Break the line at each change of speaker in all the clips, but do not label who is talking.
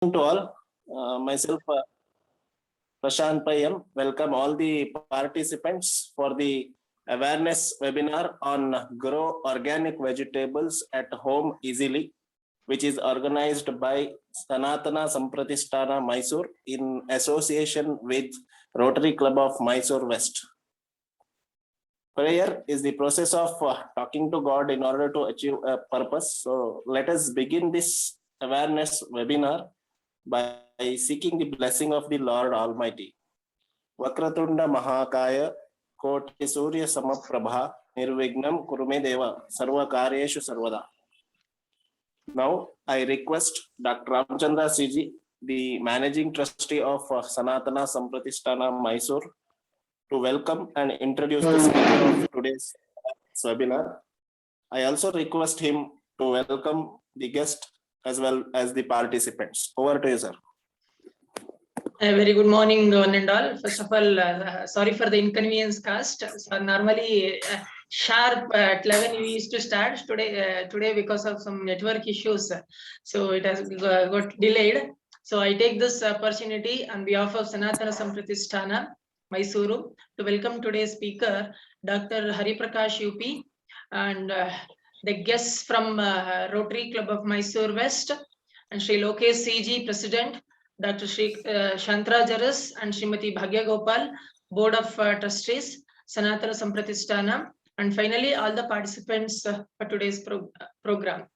To all, myself Prashant Payam, welcome all the participants for the awareness webinar on grow organic vegetables at home easily, which is organized by SANATHANA SAMPRATHISHTANA Mysuru in association with Rotary Club of Mysore-West. Prayer is the process of talking to God in order to achieve a purpose. So let us begin this awareness webinar by seeking the blessing of the Lord Almighty. Vakratunda Mahakaya Koti Surya Samaprabha Nirvignam Kurume Deva Sarva Karyeshu Sarvada. Now I request Dr. Ramachandra CG, the Managing Trustee of SANATHANA SAMPRATHISHTANA Mysuru, to welcome and introduce the speaker of today's webinar. I also request him to welcome the guest as well as the participants. Over to you, sir.
A very good morning, one and all. First of all, sorry for the inconvenience caused. So normally sharp at 11 we used to start today because of some network issues. So it has got delayed. So I take this opportunity on behalf of SANATHANA SAMPRATHISHTANA Mysuru to welcome today's speaker, Dr. Hariprakash U P, and the guests from Rotary Club of Mysore-West, and Sri Lokesh CG, President, Dr. Sri Shantra Jaras and Srimati Bhagya Gopal, Board of Trustees, SANATHANA SAMPRATHISHTANA, and finally all the participants for today's program.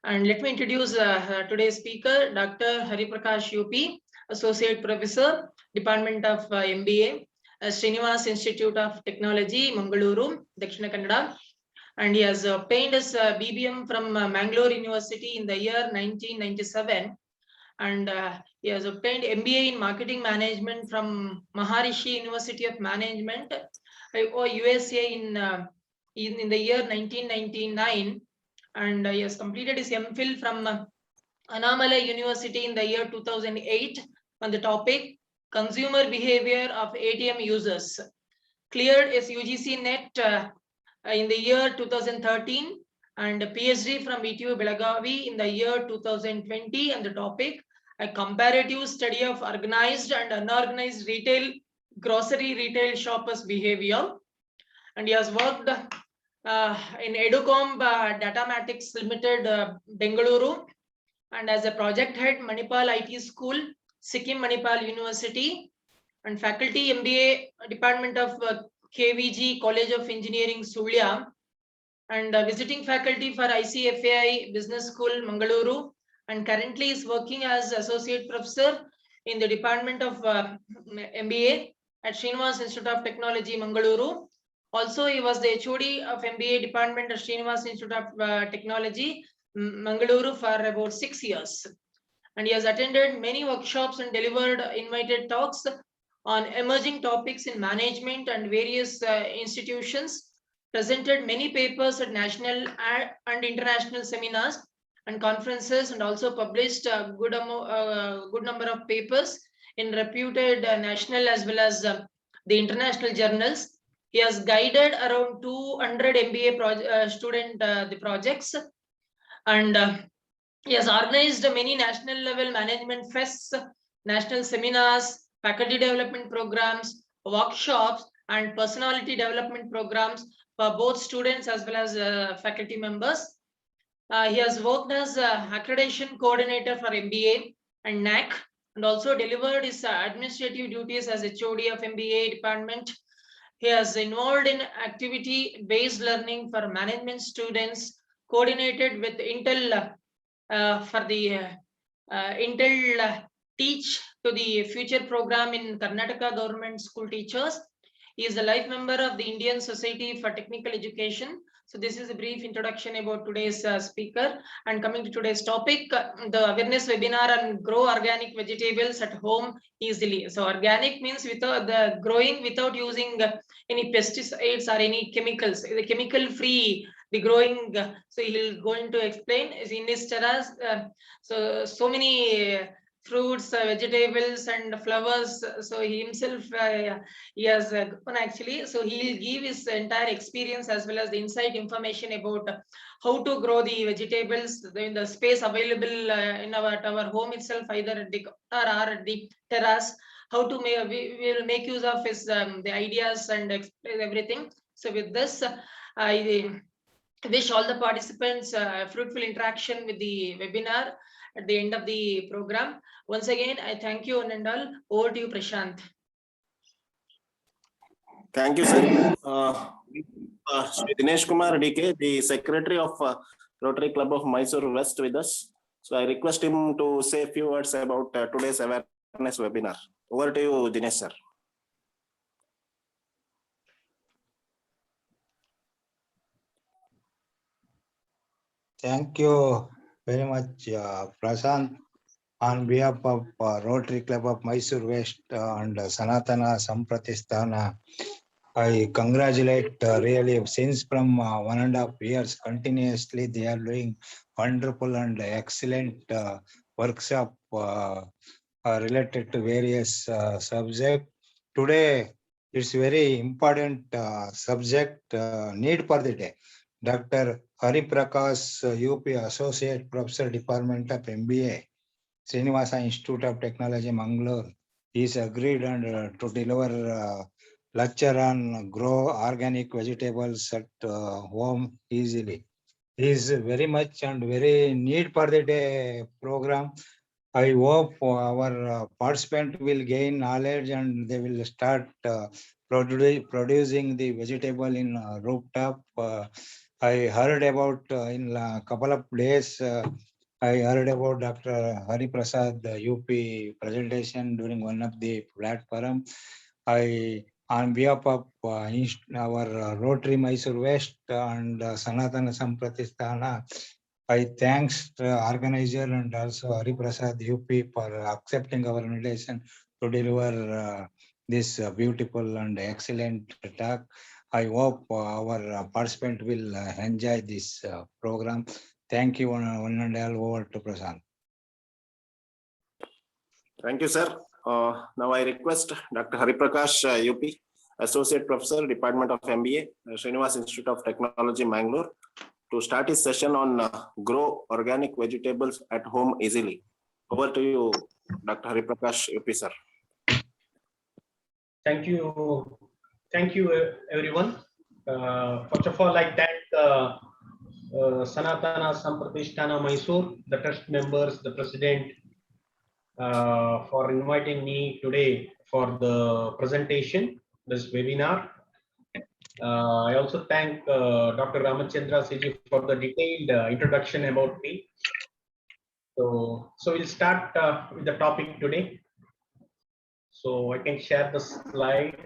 And let me introduce today's speaker, Dr. Hariprakash U P, Associate Professor, Department of MBA, Srinivas Institute of Technology, Mangaluru, Dakshina Kannada. And he has obtained his BBM from Mangaluru University in the year 1997. And he has obtained MBA in Marketing Management from Maharishi University of Management, or USA in the year 1999. And he has completed his MPhil from Annamalai University in the year 2008 on the topic Consumer Behavior of ATM Users. Cleared his UGC NET in the year 2013 and a PhD from ETU Belagavi in the year 2020 on the topic a comparative study of organized and unorganized grocery retail shoppers behavior. And he has worked in Educom Datamatics Limited, Bengaluru, and as a project head, Manipal IT School, Sikkim Manipal University, and faculty MBA, Department of KVG, College of Engineering, Sulya, and visiting faculty for ICFAI Business School, Mangaluru, and currently is working as Associate Professor in the Department of MBA at Srinivas Institute of Technology, Mangaluru. Also, he was the HOD of MBA Department at Srinivas Institute of Technology, Mangaluru for about 6 years. And he has attended many workshops and delivered invited talks on emerging topics in management and various institutions, presented many papers at national and international seminars and conferences, and also published a good number of papers in reputed national as well as the international journals. He has guided around 200 MBA student the projects, and he has organized many national level management fests, national seminars, faculty development programs, workshops, and personality development programs for both students as well as faculty members. He has worked as accreditation coordinator for MBA and NAC, and also delivered his administrative duties as HOD of MBA department. He has involved in activity-based learning for management students, coordinated with Intel for the Intel Teach to the Future program in Karnataka Government School Teachers. He is a life member of the Indian Society for Technical Education. So this is a brief introduction about today's speaker. And coming to today's topic, the awareness webinar on grow organic vegetables at home easily. So organic means without the growing without using any pesticides or any chemicals, the chemical free, the growing. So he'll going to explain in his terrace. So many fruits, vegetables, and flowers. So he himself, he has grown actually. So he'll give his entire experience as well as the inside information about how to grow the vegetables in the space available in our home itself, either at the corner or at the terrace. How to make, we will make use of his the ideas and explain everything. So with this, I wish all the participants fruitful interaction with the webinar at the end of the program. Once again, I thank you one and all. Over to you, Prashant.
Thank you, sir. Shri Dinesh Kumar DK, the Secretary of Rotary Club of Mysore-West with us. So I request him to say a few words about today's awareness webinar. Over to you, Dinesh sir.
Thank you very much, Prashant. On behalf of Rotary Club of Mysore-West and SANATHANA, SAMPRATHISHTANA, I congratulate really since from 1.5 years continuously they are doing wonderful and excellent workshop related to various subjects. Today, it's very important subject need for the day. Dr. Hariprakash U P, Associate Professor, Department of MBA, Srinivas Institute of Technology, Mangaluru, is agreed and to deliver lecture on grow organic vegetables at home easily. Is very much and very need for the day program. I hope our participant will gain knowledge and they will start producing the vegetable in rooftop. I heard about in a couple of days, I heard about Dr. Hariprakash U P presentation during one of the platform. On behalf of our Rotary Mysore-West and SANATHANA SAMPRATHISHTANA, I thanks the organizer and also Hariprakash U P for accepting our invitation to deliver this beautiful and excellent talk. I hope our participant will enjoy this program. Thank you one and all. Over to Prashant.
Thank you, sir. Now I request Dr. Hariprakash U P, Associate Professor, Department of MBA, Srinivas Institute of Technology, Mangaluru, to start his session on grow organic vegetables at home easily. Over to you, Dr. Hariprakash U P, sir.
Thank you. Thank you, everyone. First of all, I thank SANATHANA SAMPRATHISHTANA Mysore, the trust members, the president, for inviting me today for the presentation, this webinar. I also thank Dr. Ramachandra CG for the detailed introduction about me. So we'll start with the topic today. So I can share the slide.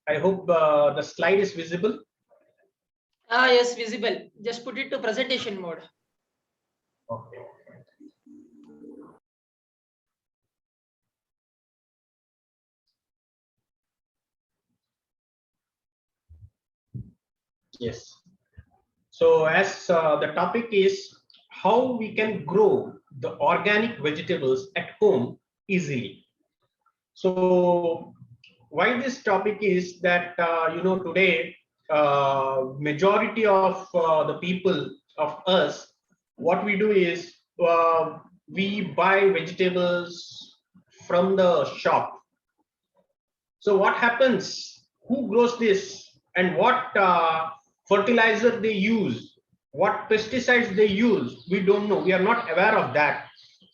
I hope the slide is visible.
Yes, visible. Just put it to presentation mode.
Okay. Yes. So as the topic is how we can grow the organic vegetables at home easily. So why this topic is that today majority of the people of us, what we do is we buy vegetables from the shop. So what happens? Who grows this and what fertilizer they use, what pesticides they use? We don't know. We are not aware of that.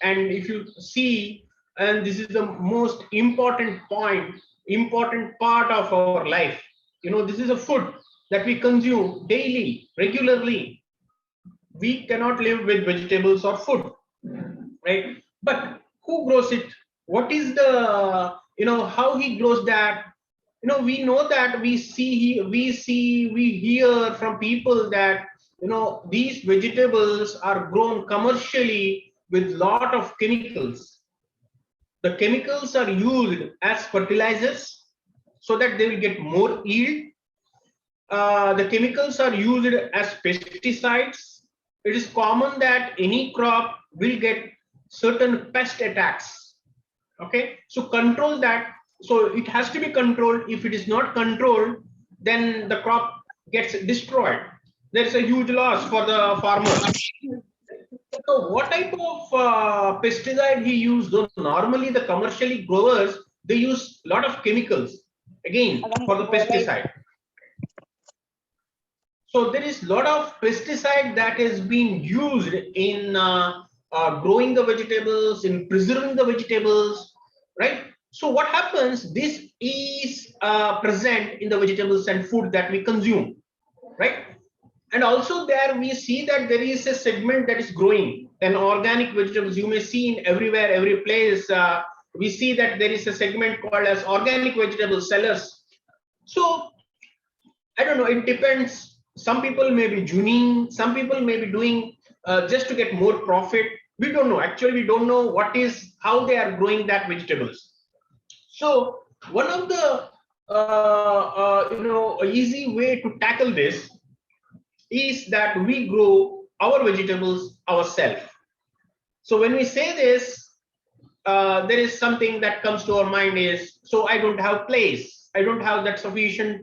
And if you see, and this is the most important point, important part of our life. This is a food that we consume daily, regularly. We cannot live with vegetables or food, right? But who grows it? What is the, how he grows that? We know that we hear from people that, these vegetables are grown commercially with lot of chemicals. The chemicals are used as fertilizers so that they will get more yield. the chemicals are used as pesticides. It is common that any crop will get certain pest attacks. Okay, so control that. So it has to be controlled. If it is not controlled, then the crop gets destroyed. There's a huge loss for the farmer. So what type of pesticide he used? Though normally the commercially growers, they use a lot of chemicals again for the pesticide. So there is a lot of pesticide that is being used in growing the vegetables, in preserving the vegetables, right? So what happens? This is present in the vegetables and food that we consume, right? And also there we see that there is a segment that is growing, and organic vegetables you may see in everywhere, every place. We see that there is a segment called as organic vegetable sellers. So I don't know, it depends. Some people may be tuning, some people may be doing just to get more profit. We don't know. Actually, we don't know how they are growing that vegetables. So one of the easy way to tackle this is that we grow our vegetables ourselves. So when we say this, there is something that comes to our mind is, so I don't have place, I don't have that sufficient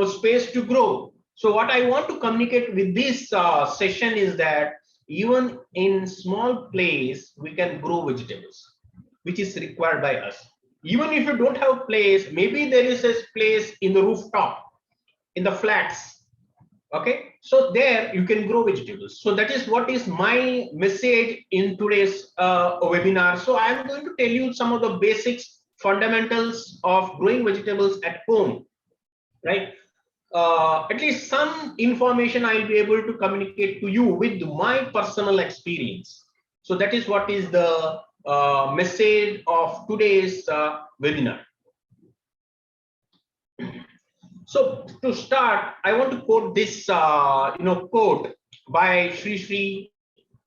space to grow. So what I want to communicate with this session is that even in small place we can grow vegetables, which is required by us. Even if you don't have place, maybe there is a place in the rooftop, in the flats. Okay, so there you can grow vegetables. So that is what is my message in today's webinar. So I am going to tell you some of the basics, fundamentals of growing vegetables at home, right? At least some information I'll be able to communicate to you with my personal experience. So that is what is the message of today's webinar. So to start, I want to quote this quote by Sri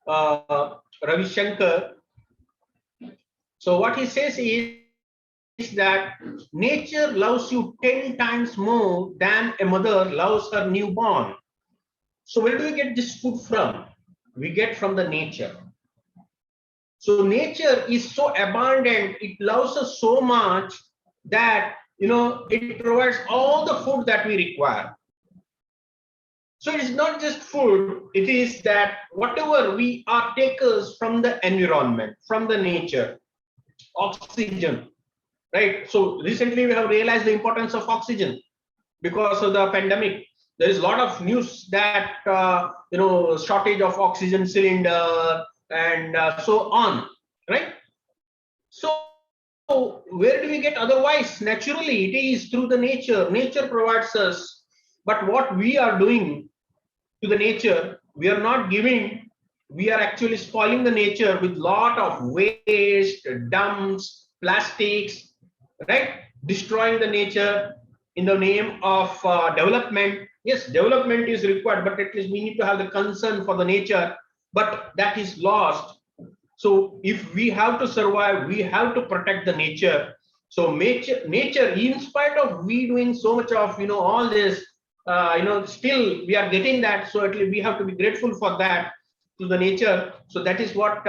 Ravi Shankar. So what he says is that nature loves you 10 times more than a mother loves her newborn. So where do we get this food from? We get from the nature. So nature is so abundant, it loves us so much that it provides all the food that we require. So it is not just food, it is that whatever we are takers from the environment, from the nature, oxygen, right? So recently we have realized the importance of oxygen because of the pandemic. There is a lot of news that shortage of oxygen cylinder and so on, right? So where do we get otherwise? Naturally, it is through the nature. Nature provides us, but what we are doing to the nature, we are not giving. We are actually spoiling the nature with lot of waste, dumps, plastics, right? Destroying the nature in the name of development. Yes, development is required, but at least we need to have the concern for the nature, but that is lost. So if we have to survive, we have to protect the nature. So nature, in spite of we doing so much of all this, still we are getting that. So at least we have to be grateful for that to the nature. So that is what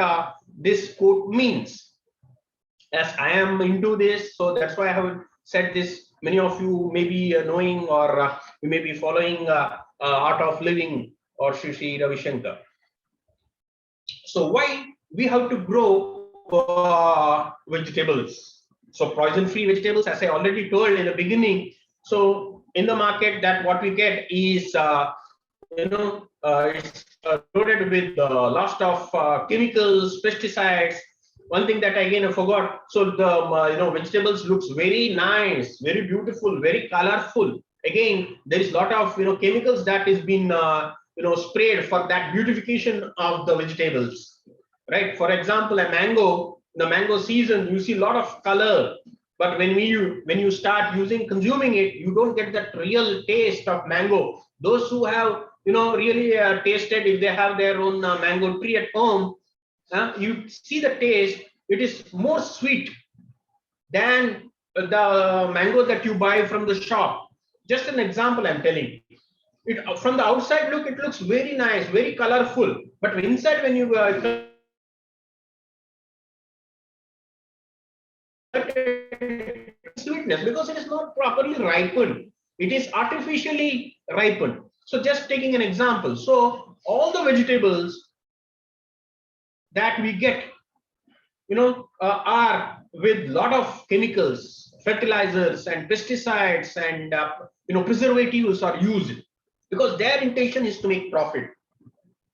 this quote means. As I am into this, so that's why I have said this. Many of you may be knowing, or you may be following Art of Living or Sri Ravi Shankar. So why we have to grow vegetables? So poison-free vegetables, as I already told in the beginning. So in the market, that what we get is it's loaded with lots of chemicals, pesticides. One thing that again I forgot. So the vegetables looks very nice, very beautiful, very colorful. Again, there is a lot of chemicals that is been sprayed for that beautification of the vegetables, right? For example, a mango, the mango season, you see a lot of color, but when you start consuming it, you don't get that real taste of mango. Those who have really tasted, if they have their own mango tree at home, you see the taste. It is more sweet than the mango that you buy from the shop. Just an example I'm telling. It from the outside look, it looks very nice, very colorful, but inside when you sweetness, because it is not properly ripened. It is artificially ripened. So just taking an example. So all the vegetables that we get, are with lot of chemicals, fertilizers and pesticides and preservatives are used because their intention is to make profit,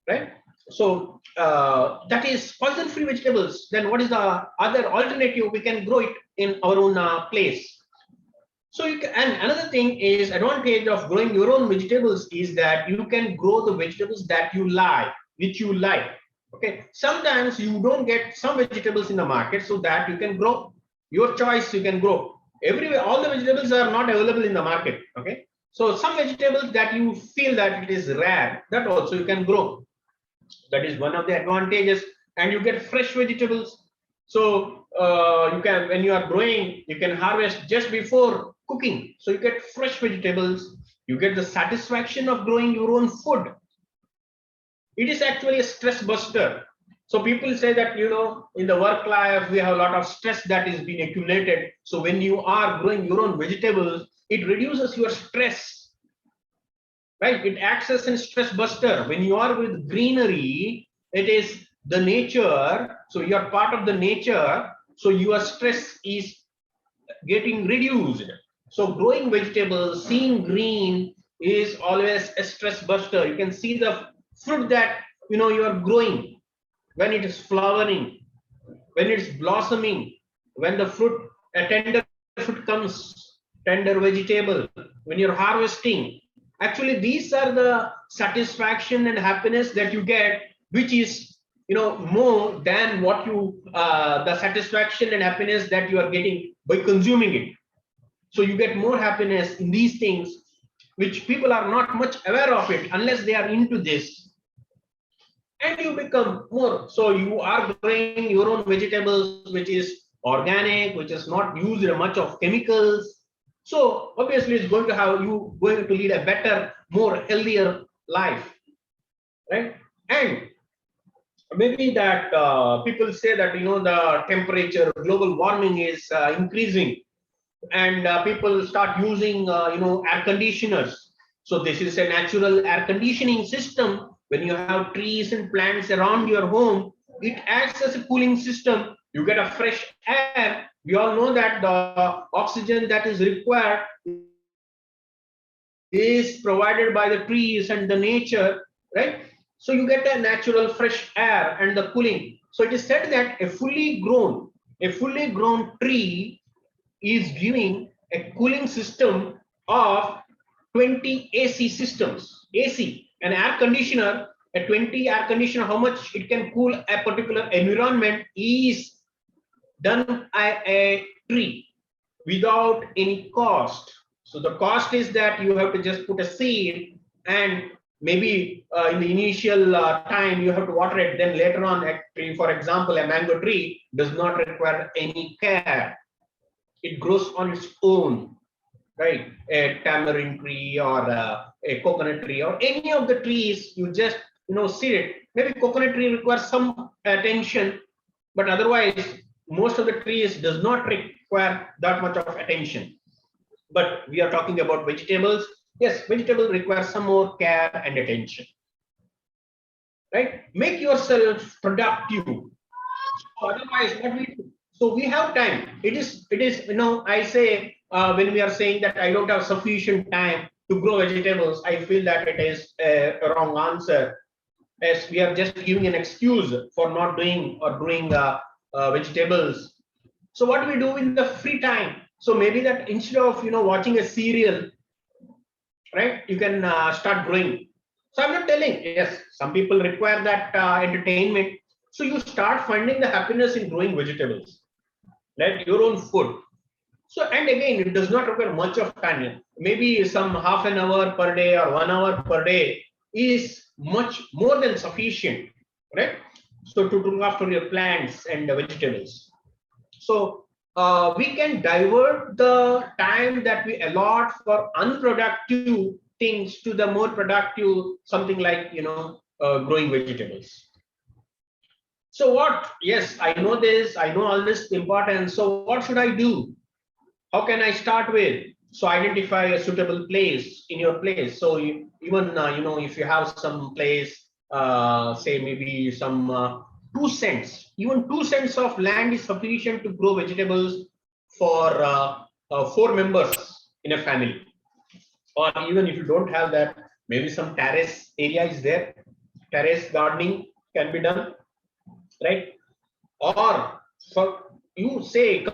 right? So that is poison-free vegetables. Then what is the other alternative? We can grow it in our own place. So you can, and another thing is advantage of growing your own vegetables is that you can grow the vegetables that you like, which you like. Okay, sometimes you don't get some vegetables in the market, so that you can grow your choice. You can grow everywhere. All the vegetables are not available in the market. Okay, so some vegetables that you feel that it is rare, that also you can grow. That is one of the advantages, and you get fresh vegetables. So you can, when you are growing, you can harvest just before cooking. So you get fresh vegetables. You get the satisfaction of growing your own food. It is actually a stress buster. So people say that, in the work life, we have a lot of stress that is being accumulated. So when you are growing your own vegetables, it reduces your stress, right? It acts as a stress buster. When you are with greenery, it is the nature. So you are part of the nature. So your stress is getting reduced. So growing vegetables, seeing green is always a stress buster. You can see the fruit that you are growing when it is flowering, when it's blossoming, when the fruit, a tender fruit comes, tender vegetable, when you're harvesting. Actually, these are the satisfaction and happiness that you get, which is more than what you the satisfaction and happiness that you are getting by consuming it. So you get more happiness in these things, which people are not much aware of it unless they are into this. And you become more. So you are growing your own vegetables, which is organic, which is not used much of chemicals. So obviously it's going to have you going to lead a better, more healthier life, right? And maybe that people say that the temperature, global warming is increasing, and people start using air conditioners. So this is a natural air conditioning system. When you have trees and plants around your home, it acts as a cooling system. You get a fresh air. We all know that the oxygen that is required is provided by the trees and the nature, right? So you get a natural fresh air and the cooling. So it is said that a fully grown tree is giving a cooling system of 20 AC systems. AC, an air conditioner, a 20 air conditioner, how much it can cool a particular environment is done by a tree without any cost. So the cost is that you have to just put a seed, and maybe in the initial time you have to water it. Then later on, a tree, for example, a mango tree does not require any care. It grows on its own, right? A tamarind tree or a coconut tree or any of the trees, you just seed it. Maybe coconut tree requires some attention, but otherwise most of the trees does not require that much of attention. But we are talking about vegetables. Yes, vegetable requires some more care and attention, right? Make yourself productive. So otherwise, what we do? So we have time. It is I say when we are saying that I don't have sufficient time to grow vegetables, I feel that it is a wrong answer, as we are just giving an excuse for not doing or growing vegetables. So what do we do in the free time? So maybe that instead of watching a serial, right, you can start growing. So I'm not telling, yes, some people require that entertainment. So you start finding the happiness in growing vegetables, like your own food. So, and again, it does not require much of time. Maybe some half an hour per day or 1 hour per day is much more than sufficient, right? So to look after your plants and the vegetables. So we can divert the time that we allot for unproductive things to the more productive, something like, growing vegetables. So what? Yes, I know this, I know all this important. So what should I do? How can I start with? So identify a suitable place in your place. So even if you have some place, say maybe some 2 cents, even 2 cents of land is sufficient to grow vegetables for 4 members in a family. Or even if you don't have that, maybe some terrace area is there. Terrace gardening can be done, right? Or for you say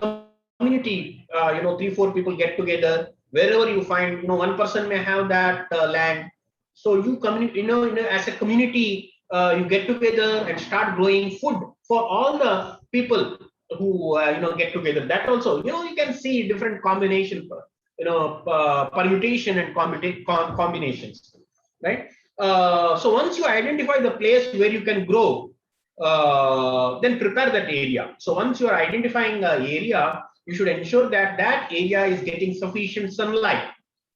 community, 3-4 people get together, wherever you find, one person may have that land. So you community, as a community, you get together and start growing food for all the people who get together. That also, you can see different combination, permutation and combinations, right? So once you identify the place where you can grow, then prepare that area. So once you are identifying the area, you should ensure that that area is getting sufficient sunlight.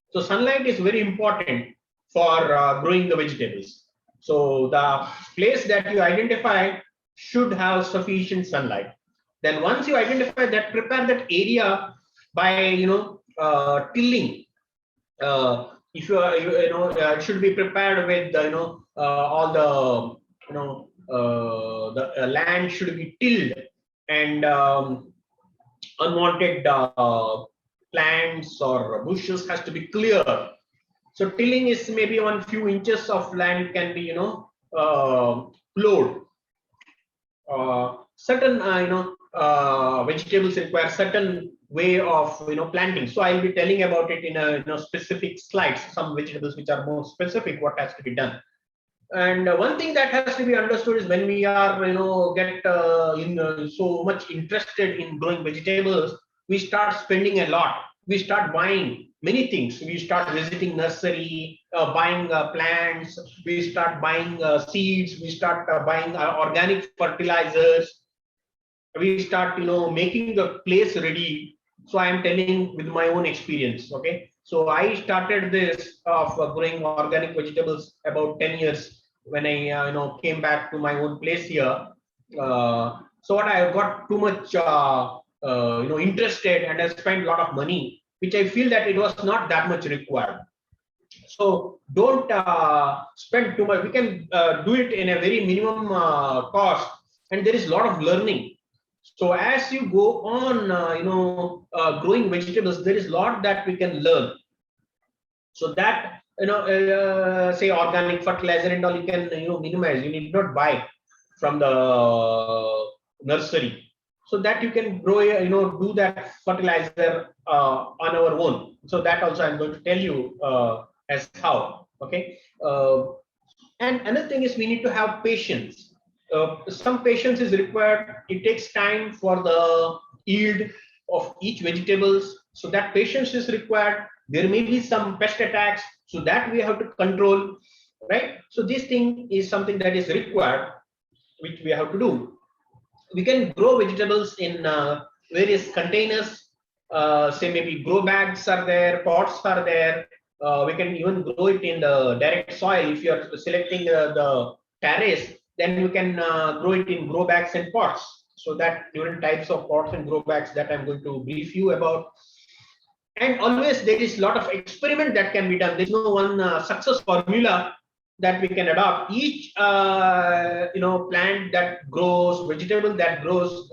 So sunlight is very important for growing the vegetables. So the place that you identify should have sufficient sunlight. Then once you identify that, prepare that area by tilling. If you are, it should be prepared with all the the land should be tilled, and unwanted plants or bushes has to be cleared. So tilling is maybe on few inches of land can be plowed. Certain vegetables require certain way of planting. So I'll be telling about it in a specific slides. Some vegetables which are more specific, what has to be done. And one thing that has to be understood is when we are so much interested in growing vegetables, we start spending a lot. We start buying many things. We start visiting nursery, buying plants. We start buying seeds. We start buying organic fertilizers. We start making the place ready. So I am telling with my own experience. Okay, so I started this of growing organic vegetables about 10 years when I came back to my own place here. So what I got too much interested, and I spent a lot of money, which I feel that it was not that much required. So don't spend too much. We can do it in a very minimum cost, and there is a lot of learning. So as you go on, growing vegetables, there is a lot that we can learn. So that say organic fertilizer and all, you can minimize. You need not buy from the nursery, so that you can grow, do that fertilizer on our own. So that also I'm going to tell you as how. Okay, and another thing is we need to have patience. Some patience is required. It takes time for the yield of each vegetables, so that patience is required. There may be some pest attacks, so that we have to control, right? So this thing is something that is required, which we have to do. We can grow vegetables in various containers. Say maybe grow bags are there, pots are there. We can even grow it in the direct soil. If you are selecting the terrace, then you can grow it in grow bags and pots. So that different types of pots and grow bags that I'm going to brief you about. And always there is a lot of experiment that can be done. There's no one success formula that we can adopt. Each plant that grows, vegetable that grows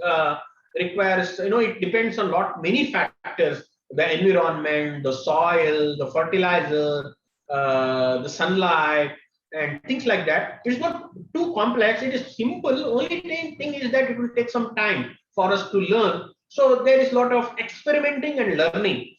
requires, it depends on many factors: the environment, the soil, the fertilizer, the sunlight, and things like that. It's not too complex. It is simple. Only thing is that it will take some time for us to learn. So there is a lot of experimenting and learning,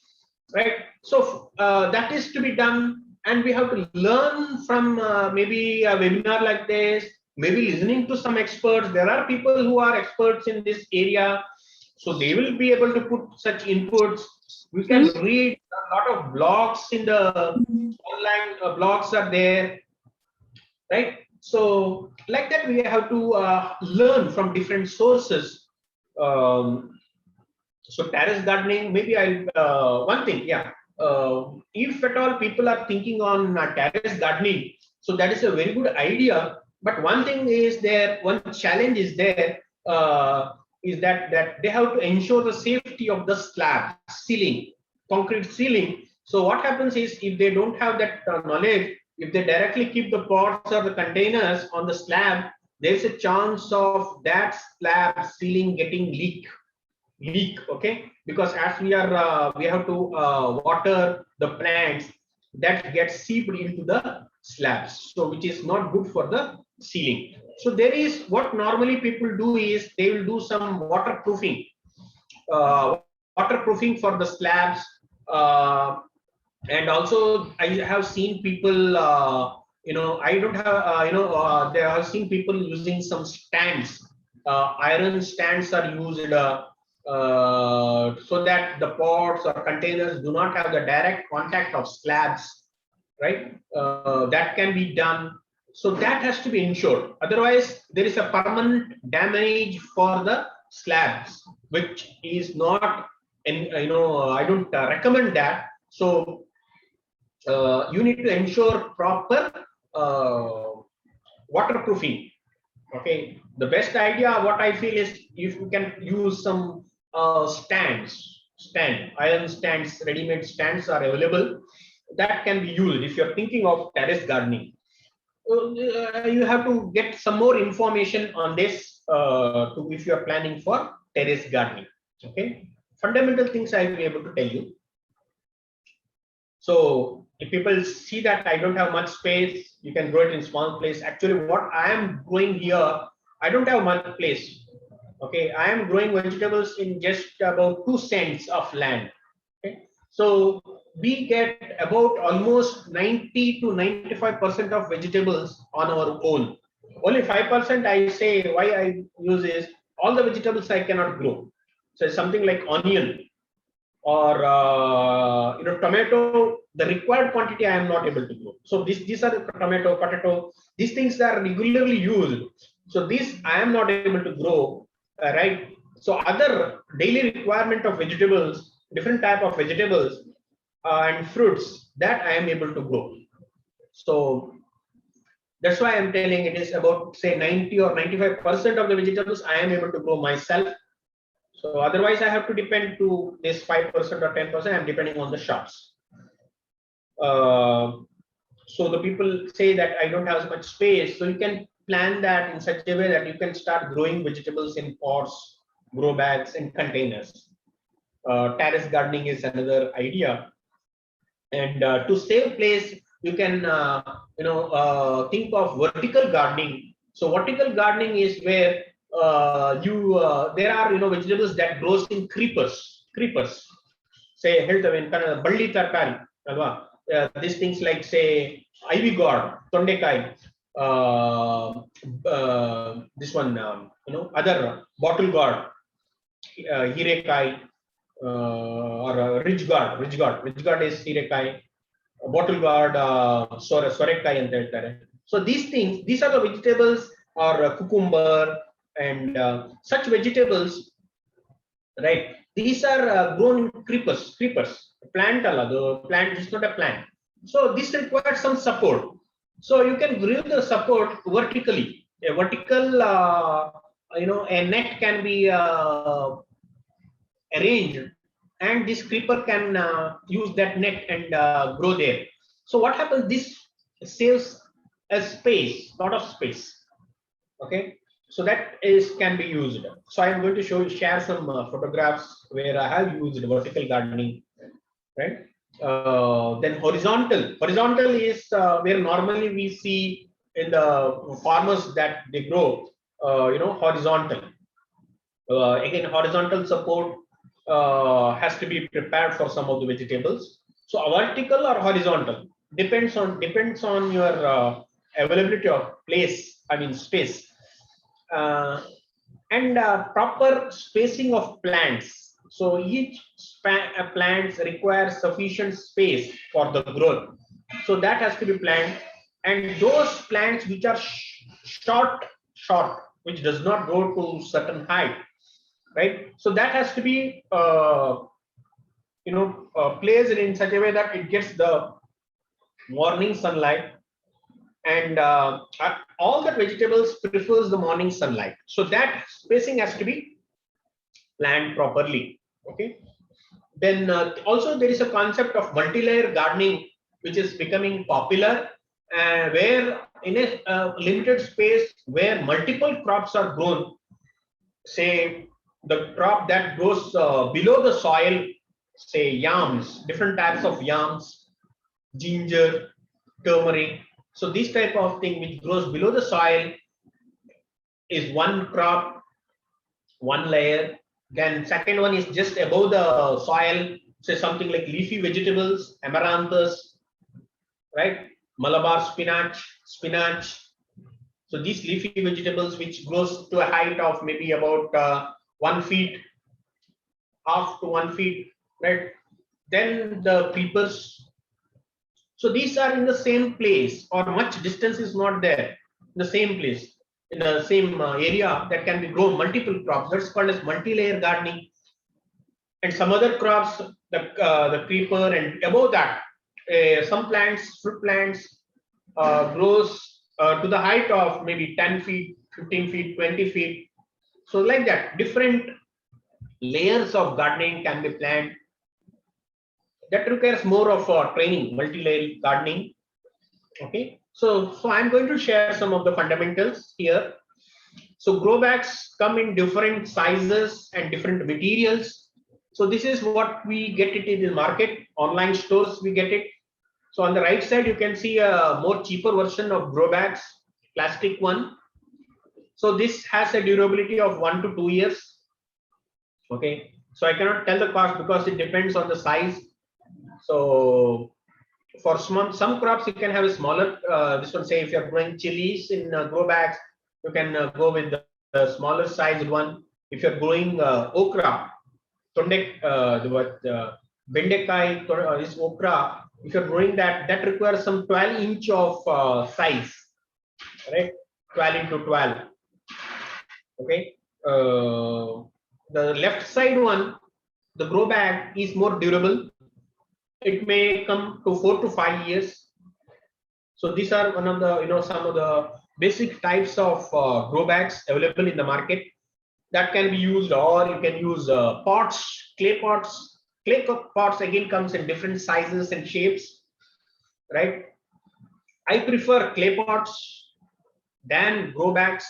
right? So that is to be done, and we have to learn from maybe a webinar like this, maybe listening to some experts. There are people who are experts in this area, so they will be able to put such inputs. We can read a lot of blogs in the online. Blogs are there, right? So like that, we have to learn from different sources. So terrace gardening, maybe I'll, one thing, yeah. If at all people are thinking on terrace gardening, so that is a very good idea. But one thing is there, one challenge is there, is that they have to ensure the safety of the slab, ceiling, concrete ceiling. So what happens is, if they don't have that knowledge, if they directly keep the pots or the containers on the slab, there's a chance of that slab ceiling getting leak, okay, because as we are we have to water the plants, that gets seeped into the slabs, so which is not good for the ceiling. So there is, what normally people do is they will do some waterproofing, waterproofing for the slabs, and also I have seen people, I don't have, there have seen people using some stands, iron stands are used, so that the pots or containers do not have the direct contact of slabs, right? That can be done. So that has to be ensured. Otherwise, there is a permanent damage for the slabs, which is not, and I don't recommend that. So you need to ensure proper waterproofing. Okay, the best idea, what I feel, is if you can use some iron stands, ready-made stands are available, that can be used if you're thinking of terrace gardening. You have to get some more information on this if you are planning for terrace gardening. Okay, fundamental things I will be able to tell you. So if people see that I don't have much space, you can grow it in small place. Actually, what I am growing here, I don't have much place. Okay, I am growing vegetables in just about 2 cents of land. Okay, so we get about almost 90 to 95% of vegetables on our own. Only 5% I say why I use is, all the vegetables I cannot grow. So something like onion or tomato, the required quantity I am not able to grow. So these are the tomato, potato, these things are regularly used. So this I am not able to grow, right? So other daily requirement of vegetables, different type of vegetables and fruits, that I am able to grow. So that's why I'm telling, it is about say 90 or 95% of the vegetables I am able to grow myself. So otherwise I have to depend to this 5% or 10%, I'm depending on the shops. So the people say that I don't have as much space, so you can plan that in such a way that you can start growing vegetables in pots, grow bags, and containers. Terrace gardening is another idea. And to save place, you can think of vertical gardening. So vertical gardening is where there are vegetables that grows in creepers. Say balli tarkari, these things like say ivy gourd, tondekai, this one, other bottle gourd, hirekai, or ridge gourd is hirekai, bottle gourd, sorekai anta heltare. So these are the vegetables, or cucumber and such vegetables, right? These are grown in creepers. Plant the plant is not a plant. So this requires some support. So you can grow the support vertically. A vertical, a net can be arranged, and this creeper can use that net and grow there. So what happens? This saves a lot of space. Okay, so that can be used. So I am going to share some photographs where I have used vertical gardening, right? Then horizontal is where normally we see in the farmers that they grow, horizontal. Again, horizontal support has to be prepared for some of the vegetables. So vertical or horizontal depends on your availability of space, and proper spacing of plants. So each plants requires sufficient space for the growth. So that has to be planned. And those plants which are short, which does not go to certain height, right? So that has to be placed in such a way that it gets the morning sunlight, and all the vegetables prefers the morning sunlight. So that spacing has to be planned properly. Okay. Then also there is a concept of multi-layer gardening, which is becoming popular, where in a limited space where multiple crops are grown, say the crop that grows below the soil, say yams, different types of yams, ginger, turmeric. So this type of thing which grows below the soil is one crop, one layer. Then second one is just above the soil, say something like leafy vegetables, amaranthus, right? Malabar spinach. So these leafy vegetables which grows to a height of maybe about 1 feet, half to 1 feet, right? Then the creepers. So these are in the same place, or much distance is not there, in the same place, in the same area, that can be grown multiple crops. That's called as multi-layer gardening. And some other crops, the creeper, and above that, some plants, fruit plants, grows to the height of maybe 10 feet, 15 feet, 20 feet. So like that, different layers of gardening can be planned. That requires more of training, multi-layer gardening. Okay, so I'm going to share some of the fundamentals here. So grow bags come in different sizes and different materials. So this is what we get it in the market, online stores we get it. So on the right side you can see a more cheaper version of grow bags, plastic one. So this has a durability of 1 to 2 years. Okay, so I cannot tell the cost because it depends on the size. So for some crops you can have a smaller, this one, say if you're growing chilies in grow bags, you can go with the smaller sized one. If you're growing okra, bendekai, this okra, if you're growing that requires some 12-inch of size, right? 12 into 12. Okay. The left side one, the grow bag, is more durable. It may come to 4 to 5 years. So these are one of the some of the basic types of grow bags available in the market that can be used, or you can use pots, clay pots. Clay pots again comes in different sizes and shapes, right? I prefer clay pots than grow bags,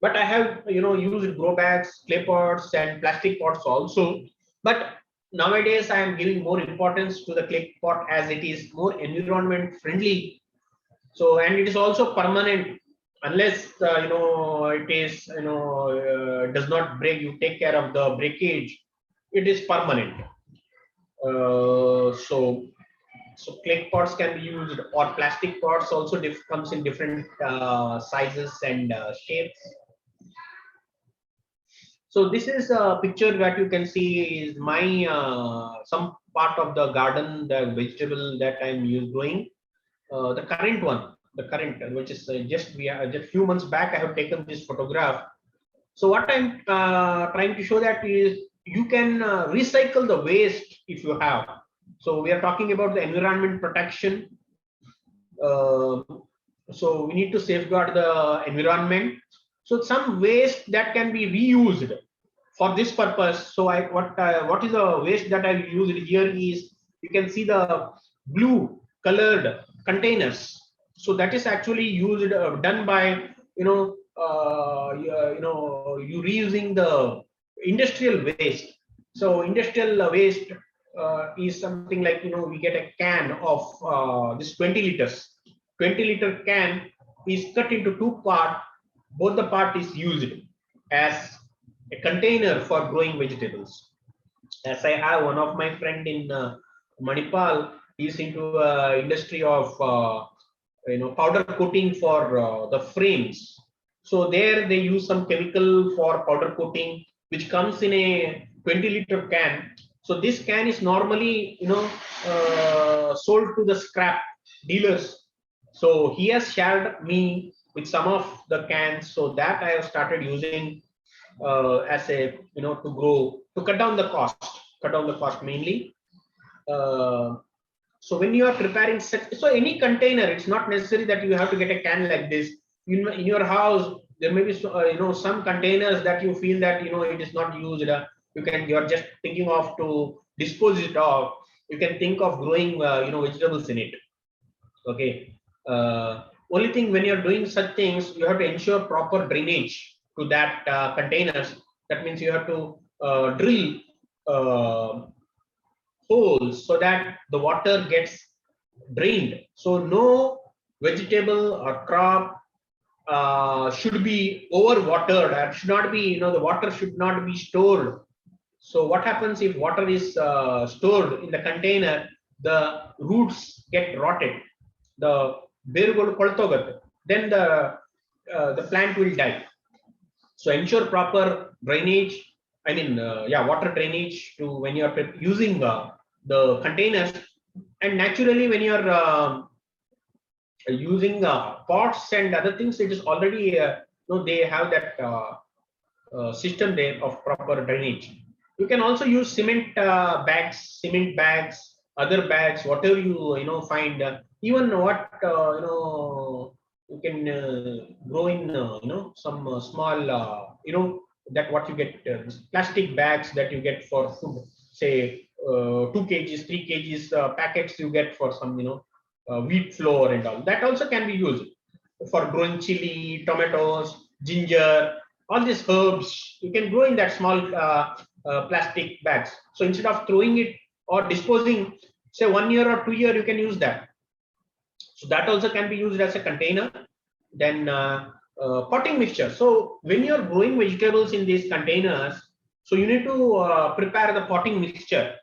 but I have used grow bags, clay pots, and plastic pots also. But nowadays I am giving more importance to the clay pot as it is more environment friendly. So, and it is also permanent, unless it is does not break. You take care of the breakage. It is permanent. So clay pots can be used, or plastic pots also comes in different sizes and shapes. So this is a picture that you can see is my some part of the garden, the vegetable that I'm growing. The current one, which is just few months back, I have taken this photograph. So what I'm trying to show that is you can recycle the waste if you have. So we are talking about the environment protection. So we need to safeguard the environment. So some waste that can be reused for this purpose. So what is the waste that I've used here is, you can see the blue colored containers. So that is actually used done by you reusing the industrial waste. So industrial waste is something like we get a can of this 20 liters. 20-liter can is cut into 2 parts. Both the part is used as a container for growing vegetables. As I have one of my friend in Manipal, is into industry of powder coating for the frames. So there they use some chemical for powder coating, which comes in a 20-liter can. So this can is normally sold to the scrap dealers. So he has shared me with some of the cans, so that I have started using as a, to grow, to cut down the cost mainly. So when you are preparing such, so any container, it's not necessary that you have to get a can like this. In your house, there may be some containers that you feel that it is not used. You're just thinking of to dispose it off. You can think of growing vegetables in it. Okay. Only thing, when you're doing such things, you have to ensure proper drainage to that containers. That means you have to drill holes so that the water gets drained. So no vegetable or crop should be over watered, and should not be, the water should not be stored. So what happens if water is stored in the container? The roots get rotted, the berugolu koltogatte, then the plant will die. So ensure proper drainage, water drainage to when you are using the containers. And naturally, when you are using pots and other things, it is already they have that system there of proper drainage. You can also use cement bags, other bags, whatever you find. Even what you can grow in some small that what you get plastic bags that you get for food, say 2 kgs, 3 kgs packets you get for some wheat flour and all. That also can be used for growing chili, tomatoes, ginger, all these herbs. You can grow in that small plastic bags. So instead of throwing it or disposing, say 1 year or 2 year, you can use that. So that also can be used as a container. Then potting mixture. So when you're growing vegetables in these containers, so you need to prepare the potting mixture.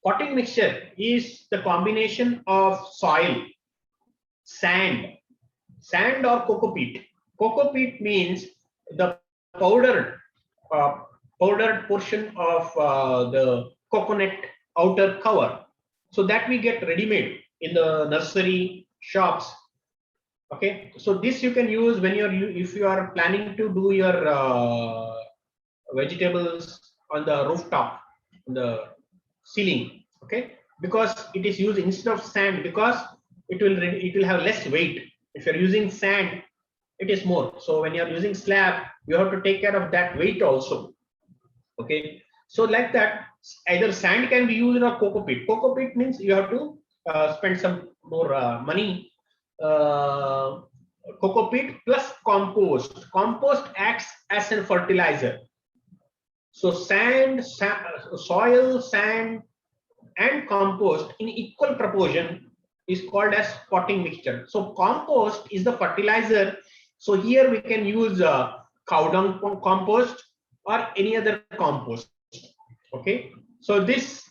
Potting mixture is the combination of soil, sand or cocoa peat. Cocoa peat means the powdered portion of the coconut outer cover. So that we get ready-made in the nursery shops. Okay, so this you can use when if you are planning to do your vegetables on the rooftop, on the ceiling. Okay, because it is used instead of sand, because it will have less weight. If you're using sand, it is more. So when you're using slab, you have to take care of that weight also. Okay, so like that, either sand can be used or cocoa peat. Cocoa peat means you have to spend some more money. Cocoa peat plus compost. Compost acts as a fertilizer. So soil, sand, and compost in equal proportion is called as potting mixture. So compost is the fertilizer. So here we can use cow dung compost or any other compost. Okay, so this,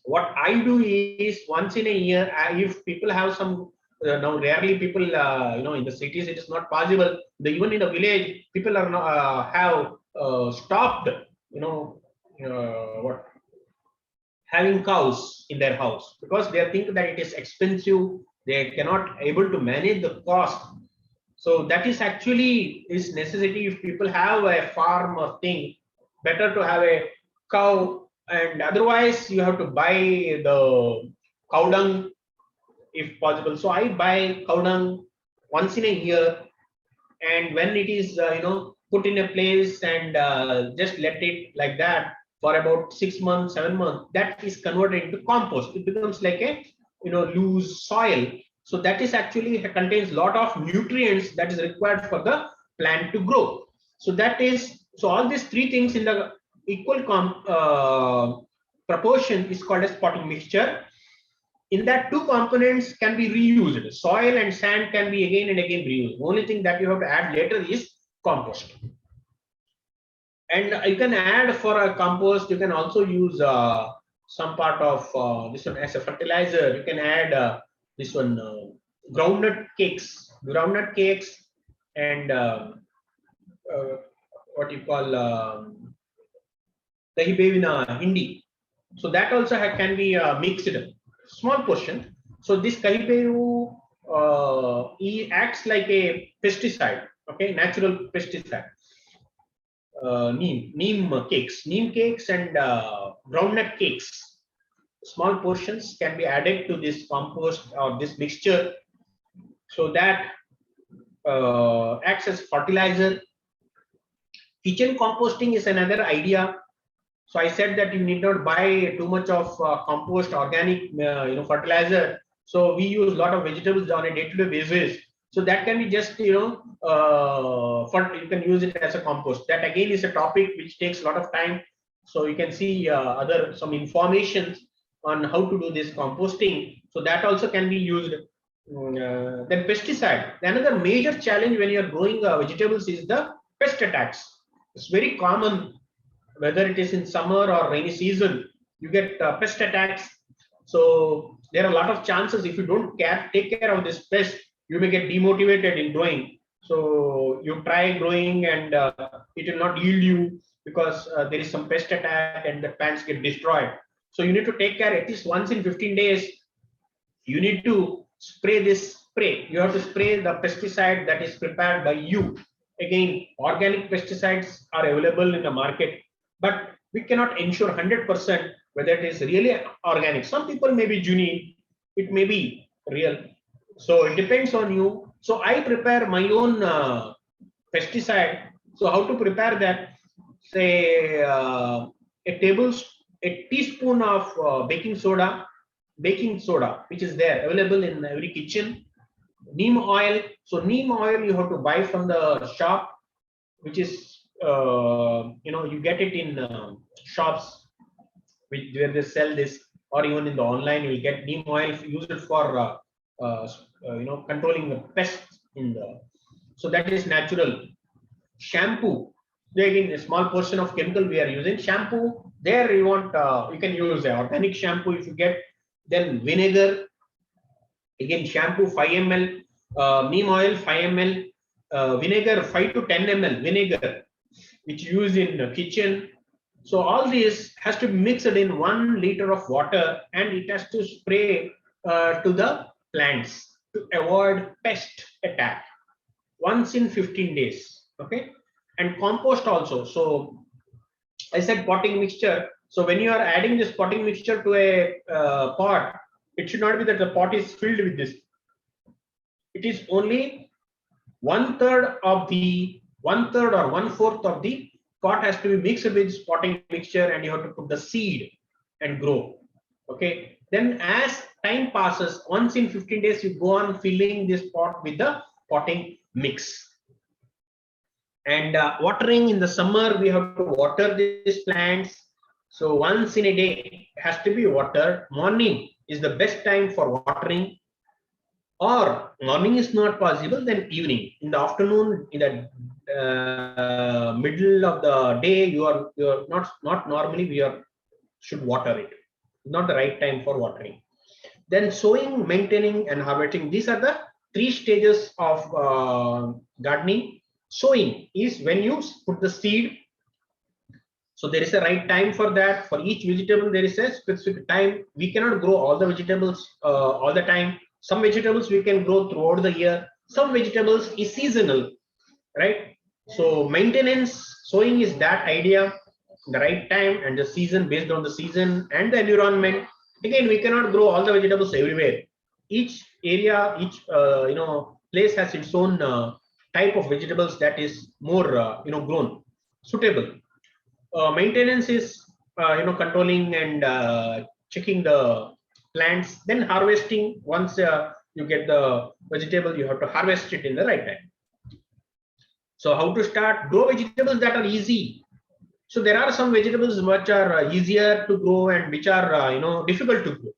what I do is once in a year, if people have some now rarely people in the cities it is not possible. Even in the village, people are not, have stopped having cows in their house, because they think that it is expensive, they cannot able to manage the cost. So that is actually is necessity. If people have a farm or thing, better to have a cow, and otherwise you have to buy the cow dung if possible. So I buy cow dung once in a year, and when it is put in a place and just let it like that for about 6 months, 7 months, that is converted into compost. It becomes like a loose soil. So that is actually contains lot of nutrients that is required for the plant to grow. So that is, so all these three things in the equal proportion is called as potting mixture. In that, two components can be reused. Soil and sand can be again and again reused. Only thing that you have to add later is compost. And you can add for a compost, you can also use some part of this one as a fertilizer. You can add this one groundnut cakes, and what you call dahi bevina hindi. So that also can be mixed, small portion. So this kahiperu acts like a pesticide, okay, natural pesticide. neem cakes and groundnut cakes. Small portions can be added to this compost or this mixture, so that acts as fertilizer. Kitchen composting is another idea. So I said that you need not buy too much of compost organic fertilizer. So we use a lot of vegetables on a day-to-day basis. So that can be just you can use it as a compost. That again is a topic which takes a lot of time. So you can see some information on how to do this composting. So that also can be used. Then pesticide. Another major challenge when you are growing vegetables is the pest attacks. It's very common, whether it is in summer or rainy season, you get pest attacks. So there are a lot of chances if you don't take care of this pest, you may get demotivated in growing. So you try growing and it will not yield you because there is some pest attack and the plants get destroyed. So you need to take care at least once in 15 days. You need to spray this spray. You have to spray the pesticide that is prepared by you. Again, organic pesticides are available in the market, but we cannot ensure 100% whether it is really organic. Some people may be genuine, it may be real. So it depends on you. So I prepare my own pesticide. So how to prepare that? Say a teaspoon of baking soda, which is there available in every kitchen. Neem oil. So neem oil you have to buy from the shop, which is you get it in shops where they sell this, or even in the online you will get neem oil. Use it for controlling the pests in the. So that is natural. Shampoo. There again a small portion of chemical we are using. Shampoo. There you want you can use organic shampoo if you get. Then vinegar. Again shampoo 5 ml, neem oil 5 ml, vinegar 5 to 10 ml vinegar, which you use in the kitchen. So all this has to be mixed in 1 liter of water, and it has to spray to the plants to avoid pest attack once in 15 days. Okay, and compost also. So I said potting mixture. So when you are adding this potting mixture to a pot, it should not be that the pot is filled with this. It is only 1/3 or 1/4 of the pot has to be mixed with potting mixture, and you have to put the seed and grow. Okay. Then as time passes, once in 15 days, you go on filling this pot with the potting mix. And watering in the summer, we have to water these plants. So once in a day has to be watered. Morning is the best time for watering, or morning is not possible, then evening. In the afternoon, in the middle of the day, you are not normally should water it. Not the right time for watering. Then sowing, maintaining, and harvesting. These are the 3 stages of gardening. Sowing is when you put the seed. So there is a right time for that. For each vegetable, there is a specific time. We cannot grow all the vegetables all the time. Some vegetables we can grow throughout the year. Some vegetables is seasonal, right? So maintenance, sowing is that idea, the right time and the season, based on the season and the environment. Again, we cannot grow all the vegetables everywhere. Each area, each place has its own type of vegetables that is more grown, suitable. Maintenance is controlling and checking the plants. Then harvesting. Once you get the vegetable, you have to harvest it in the right time. So how to start? Grow vegetables that are easy. So there are some vegetables which are easier to grow and which are difficult to grow.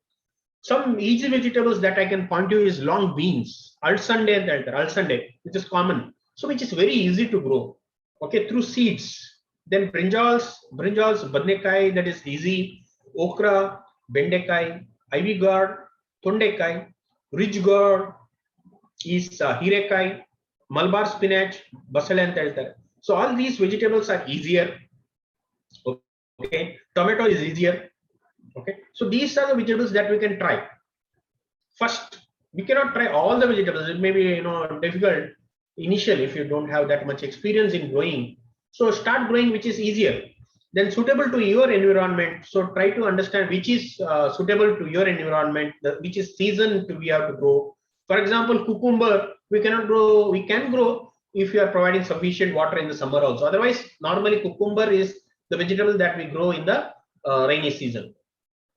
Some easy vegetables that I can point to is long beans, alsande, which is common. So which is very easy to grow. Okay, through seeds. Then brinjals, badnekai, that is easy. Okra, bendekai, ivy gourd, thondekai, ridge gourd is hirekai, Malabar spinach, basal and telter. So all these vegetables are easier. Okay, tomato is easier. Okay, so these are the vegetables that we can try. First, we cannot try all the vegetables. It may be difficult initially if you don't have that much experience in growing. So start growing which is easier, then suitable to your environment. So try to understand which is suitable to your environment, which is season to we have to grow. For example, cucumber we cannot grow. We can grow if you are providing sufficient water in the summer also. Otherwise, normally cucumber is the vegetable that we grow in the rainy season.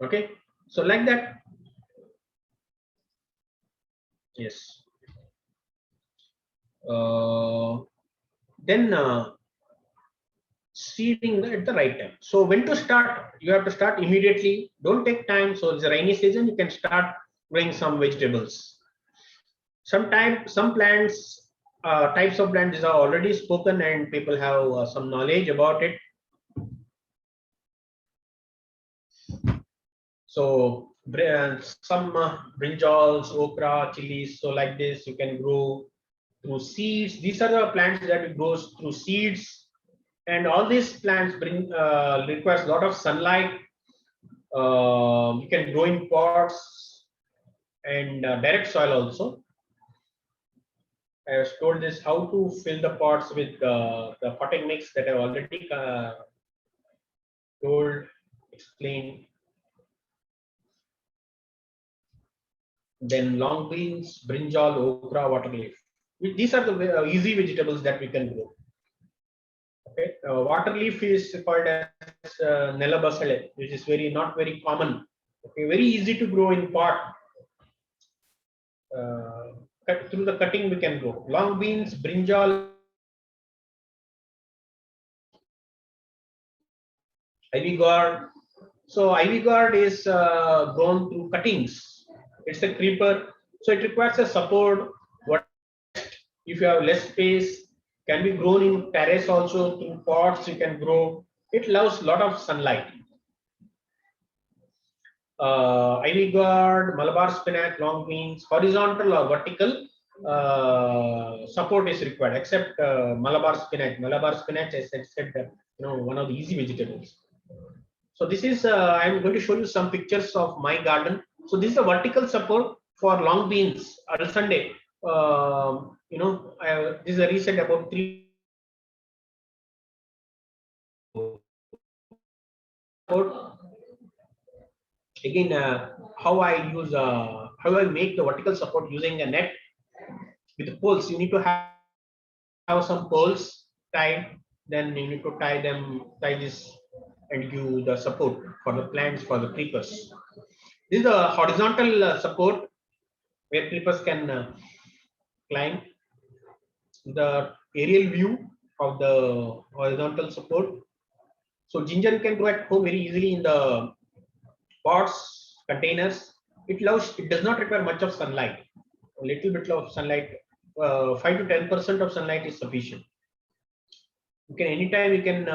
Okay, so like that. Yes. Then seeding at the right time. So when to start? You have to start immediately. Don't take time. So it's a rainy season. You can start growing some vegetables. Some plants, types of plants are already spoken, and people have some knowledge about it. So some brinjals, okra, chilies. So like this, you can grow through seeds. These are the plants that grows through seeds, and all these plants requires a lot of sunlight. You can grow in pots and direct soil also. I have told this how to fill the pots with the potting mix that I already explained. Then long beans, brinjal, okra, water leaf. These are the easy vegetables that we can grow. Okay, water leaf is called as Nella basale, which is not very common. Okay, very easy to grow in pot. Through the cutting we can grow. Long beans, brinjal, ivy gourd. So ivy gourd is grown through cuttings. It's a creeper, so it requires a support. What if you have less space? Can be grown in terrace also through pots. You can grow. It loves a lot of sunlight. Ivy gourd, Malabar spinach, long beans, horizontal or vertical support is required, except Malabar spinach. Malabar spinach, as I said, one of the easy vegetables. So this is I'm going to show you some pictures of my garden. So this is a vertical support for long beans. Sunday, this is a recent about 3. Again, how I make the vertical support using a net with the poles. You need to have some poles tied. Then you need to tie this and give the support for the plants, for the creepers. This is the horizontal support where creepers can climb. The aerial view of the horizontal support. So ginger you can grow at home very easily in the pots, containers. It does not require much of sunlight. A little bit of sunlight, 5 to 10% of sunlight is sufficient. You can anytime you can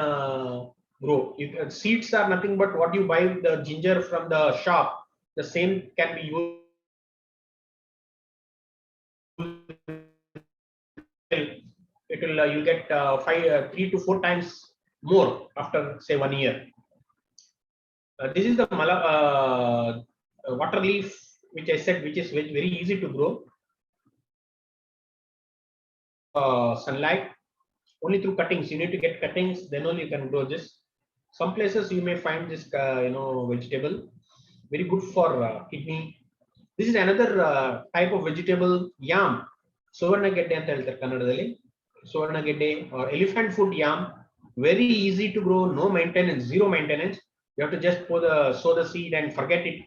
grow. Seeds are nothing but what you buy the ginger from the shop. The same can be used. It will you get 3 to 4 times more after say 1 year. This is the water leaf, which I said, which is very easy to grow. Sunlight only through cuttings. You need to get cuttings, then only you can grow this. Some places you may find this vegetable very good for kidney. This is another type of vegetable, yam. Suvarnagedde anta heltare kannadadalli. Suvarnagedde or elephant foot yam. Very easy to grow, no maintenance, zero maintenance. You have to just sow the seed and forget it.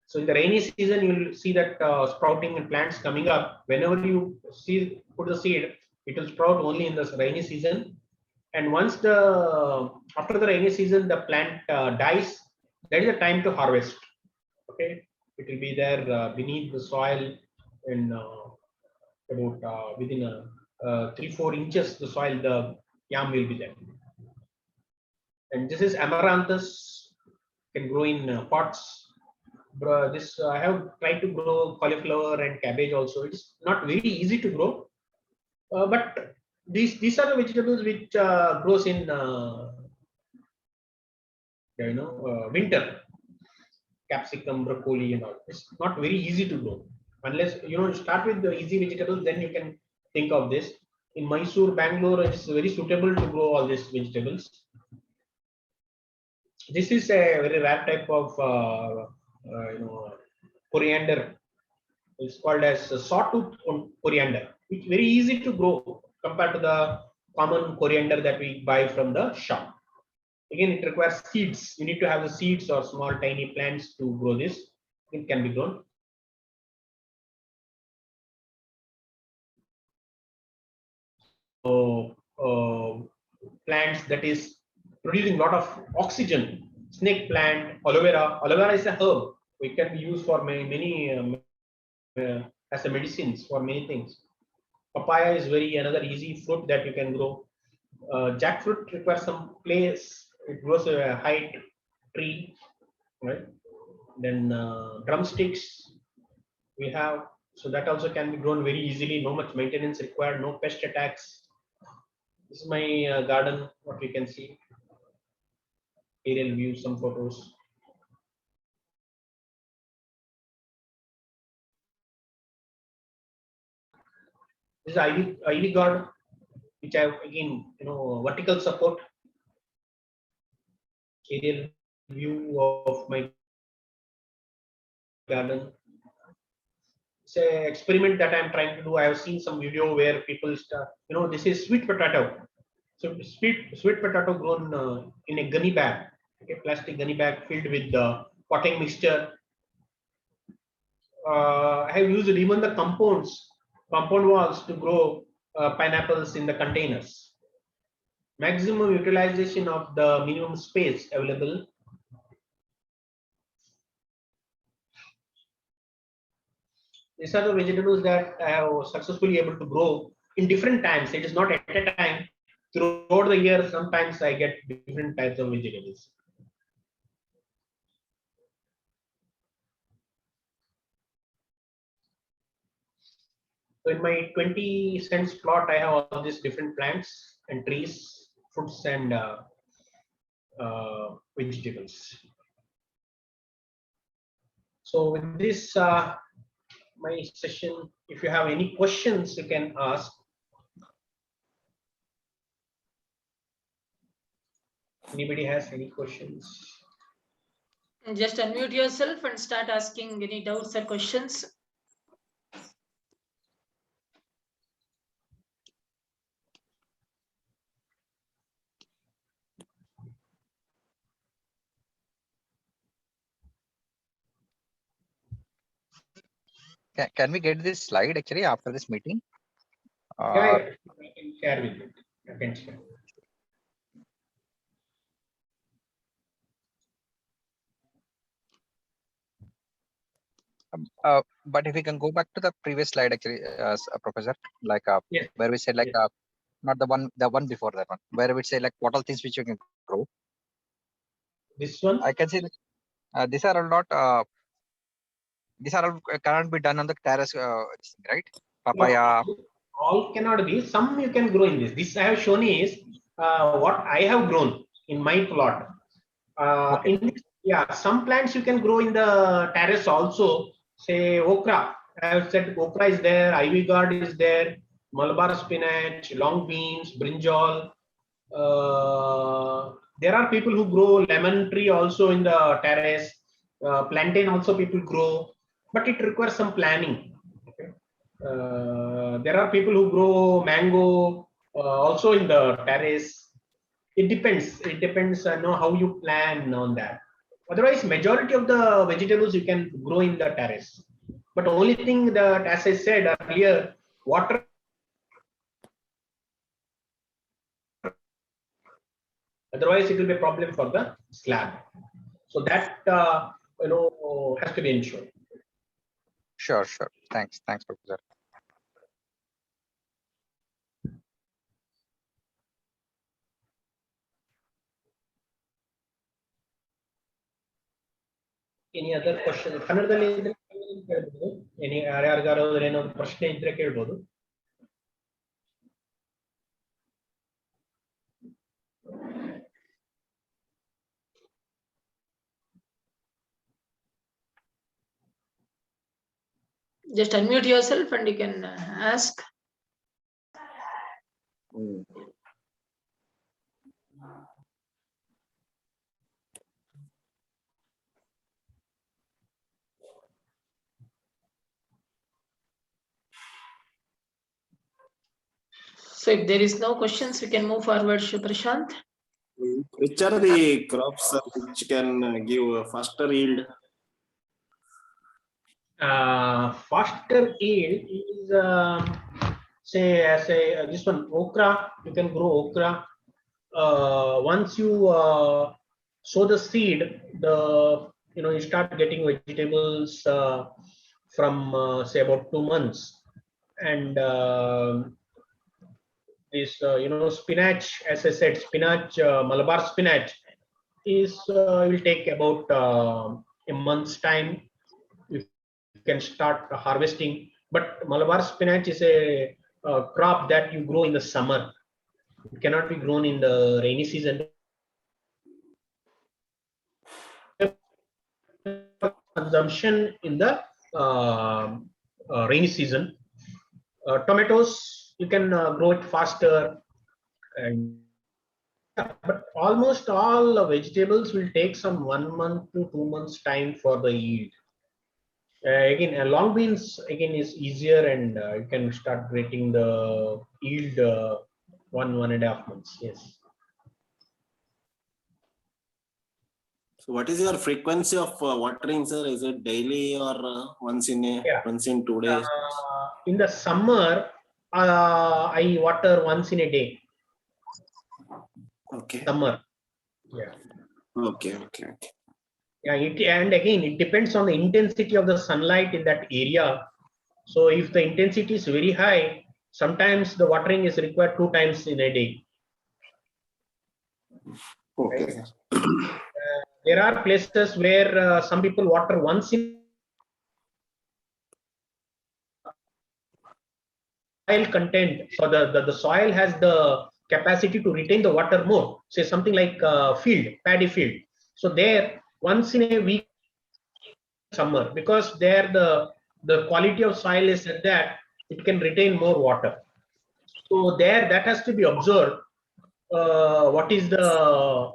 So in the rainy season, you will see that sprouting and plants coming up. Whenever you put the seed, it will sprout only in the rainy season. And once after the rainy season, the plant dies, that is the time to harvest. Okay, it will be there beneath the soil in about within 3-4 inches the soil, the yam will be there. And this is amaranthus, can grow in pots. This I have tried to grow cauliflower and cabbage also. It's not very easy to grow, but these are the vegetables which grows in winter. Capsicum, broccoli, and all. It's not very easy to grow unless start with the easy vegetables. Then you can think of this. In Mysore, Bangalore, it's very suitable to grow all these vegetables. This is a very rare type of coriander. It's called as sawtooth coriander. It's very easy to grow compared to the common coriander that we buy from the shop. Again, it requires seeds. You need to have the seeds or small tiny plants to grow this. It can be grown. So, plants that is producing a lot of oxygen. Snake plant, aloe vera. Aloe vera is a herb. We can be used for many as a medicines for many things. Papaya is another easy fruit that you can grow. Jackfruit requires some place. It grows a height tree, right? Then drumsticks we have, so that also can be grown very easily. No much maintenance required. No pest attacks. This is my garden. What we can see. Aerial view, some photos. This is ivy garden, which I have again, vertical support. Aerial view of my garden. It's an experiment that I'm trying to do. I have seen some video where people start, this is sweet potato. So sweet potato grown in a gunny bag, okay, plastic gunny bag filled with potting mixture. I have used even the compound walls to grow pineapples in the containers. Maximum utilization of the minimum space available. These are the vegetables that I have successfully able to grow in different times. It is not at a time. Throughout the year, sometimes I get different types of vegetables. So in my 20 cents plot, I have all these different plants and trees, fruits and vegetables. So with this, my session, if you have any questions, you can ask. Anybody has any questions?
Just unmute yourself and start asking any doubts or questions.
Can we get this slide actually after this meeting?
Yeah, I can share with you. I can share.
But if we can go back to the previous slide actually, Professor, like
Yes.
where we said like
Yes.
not the one before that one, where we say like what all things which you can grow.
This one?
I can see that these are all not these are all cannot be done on the terrace, right? Papaya.
No, all cannot be. Some you can grow in this. This I have shown is what I have grown in my plot.
Okay.
In this, yeah, some plants you can grow in the terrace also. Say okra. I have said okra is there, ivy gourd is there, Malabar spinach, long beans, brinjal. There are people who grow lemon tree also in the terrace. Plantain also people grow, but it requires some planning. Okay. There are people who grow mango also in the terrace. It depends. It depends on how you plan on that. Otherwise, majority of the vegetables you can grow in the terrace. But the only thing that, as I said earlier, water. Otherwise, it will be a problem for the slab. So that has to be ensured.
Sure. Thanks, Professor.
Any other question? ಕನ್ನಡದಲ್ಲಿ ಇದ್ರೆ ಕೇಳಬಹುದು. Any ಯಾರ್ಯಾರಿಗಾರು ಏನೋ ಪ್ರಶ್ನೆ ಇದ್ರೆ ಕೇಳಬಹುದು.
Just unmute yourself and you can ask.
Mm.
So if there is no questions, we can move forward, Prashant.
Which are the crops which can give a faster yield?
Faster yield is say as a this one okra. You can grow okra. Once you sow the seed, you start getting vegetables from say about 2 months, and this spinach, as I said, spinach, Malabar spinach is will take about a month's time. You can start harvesting, but Malabar spinach is a crop that you grow in the summer. It cannot be grown in the rainy season. Consumption in the rainy season. Tomatoes, you can grow it faster, and but almost all vegetables will take some 1 month to 2 months time for the yield. Again, long beans again is easier, and you can start getting the yield 1.5 months. Yes.
So what is your frequency of watering, sir? Is it daily or once in 2 days?
In the summer, I water once in a day.
Okay.
Summer. Yeah.
Okay.
Yeah, and again, it depends on the intensity of the sunlight in that area. So if the intensity is very high, sometimes the watering is required 2 times in a day.
Okay.
There are places where some people water once in soil content. So the soil has the capacity to retain the water more. Say something like paddy field. So there, once in a week, summer, because there the quality of soil is such that it can retain more water. So there, that has to be observed. What is the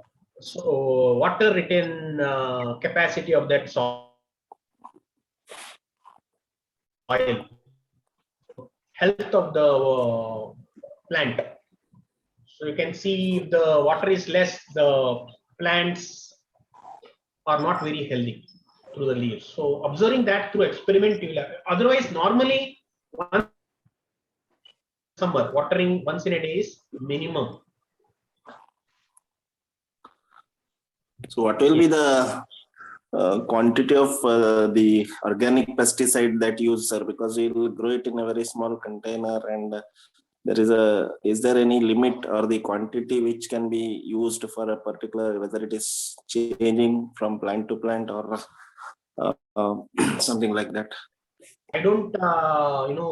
water retain capacity of that soil? Health of the plant. So you can see if the water is less, the plants are not very healthy through the leaves. So observing that through experiment, otherwise normally one summer watering once in a day is minimum.
So what will be the quantity of the organic pesticide that you use, sir? Because you will grow it in a very small container, and is there any limit or the quantity which can be used for a particular, whether it is changing from plant to plant or something like that?
I don't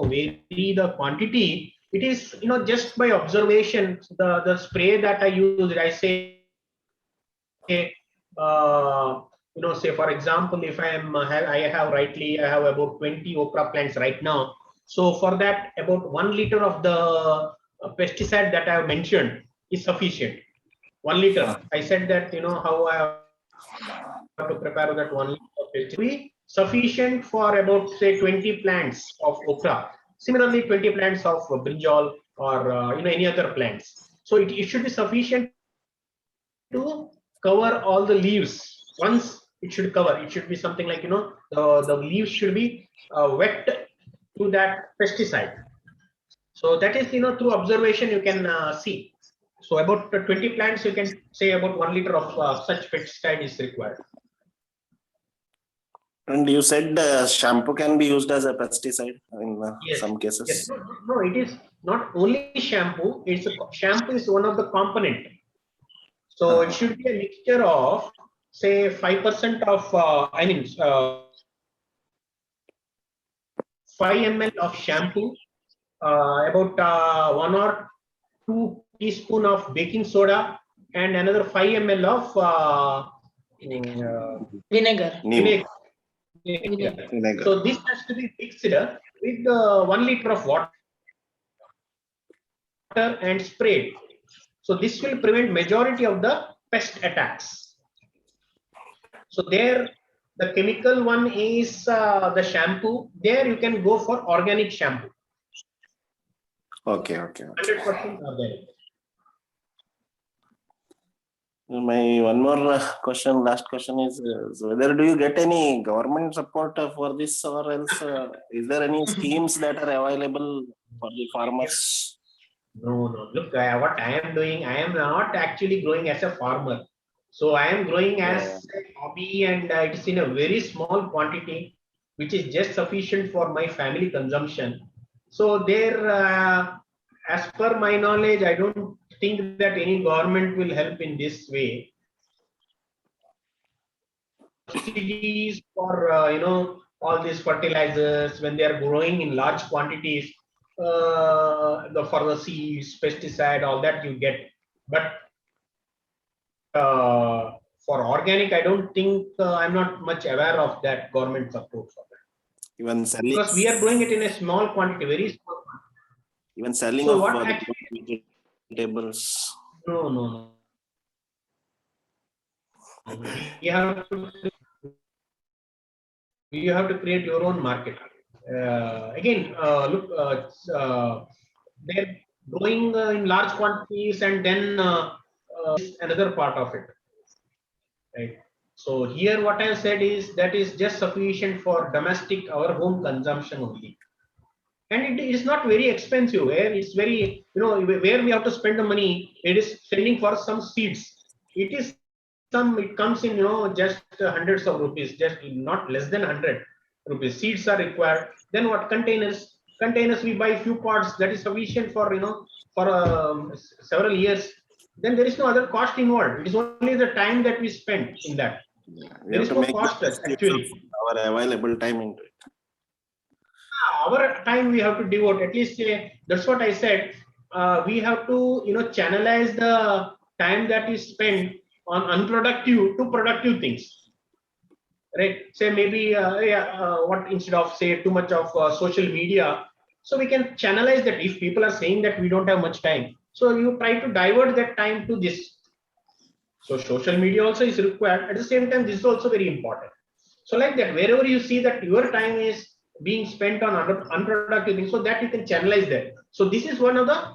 vary the quantity. It is just by observation. The spray that I use, I say say for example, if I have about 20 okra plants right now. So for that, about 1 liter of the pesticide that I have mentioned is sufficient. 1 liter. I said that how I have to prepare that 1 liter of pesticide. Sufficient for about say 20 plants of okra. Similarly, 20 plants of brinjal or any other plants. So it should be sufficient to cover all the leaves. Once it should cover, it should be something like the leaves should be wet to that pesticide. So that is through observation you can see. So about 20 plants, you can say about 1 liter of such pesticide is required.
And you said shampoo can be used as a pesticide in some cases.
Yes. No, it is not only shampoo. Shampoo is one of the component. So it should be a mixture of say 5% of 5 ml of shampoo, about 1 or 2 teaspoon of baking soda, and another 5 ml of
Vinegar.
vinegar.
Vinegar.
So this has to be mixed with 1 liter of water. and sprayed. So this will prevent majority of the pest attacks. So there, the chemical one is the shampoo. There you can go for organic shampoo.
Okay.
100% organic.
My one more question, last question is whether do you get any government support for this, or else is there any schemes that are available for the farmers?
No. Look, what I am doing, I am not actually growing as a farmer. So I am growing as a hobby, and it's in a very small quantity, which is just sufficient for my family consumption. So there, as per my knowledge, I don't think that any government will help in this way. Subsidies for all these fertilizers when they are growing in large quantities, for the seeds, pesticide, all that you get. But for organic, I don't think I'm not much aware of that government support for that.
Even selling,
Because we are growing it in a small quantity, very small quantity.
even selling
So
of
what actually,
vegetables.
no. You have to create your own market. Again, look, they're growing in large quantities, and then is another part of it, right? So here, what I said is that is just sufficient for domestic, our home consumption only, and it is not very expensive. Where it's very, where we have to spend the money, it is sending for some seeds. It comes in, just hundreds of rupees, just not less than 100 rupees. Seeds are required. Then what? Containers we buy few pots, that is sufficient for for several years. Then there is no other cost involved. It is only the time that we spend in that. There is no cost actually.
Our available time into it.
Our time we have to devote, at least that's what I said. We have to channelize the time that is spent on unproductive to productive things, right? Say maybe what, instead of say too much of social media, so we can channelize that. If people are saying that we don't have much time, so you try to divert that time to this. So social media also is required. At the same time, this is also very important. So like that, wherever you see that your time is being spent on unproductive things, so that you can channelize that. So this is one of the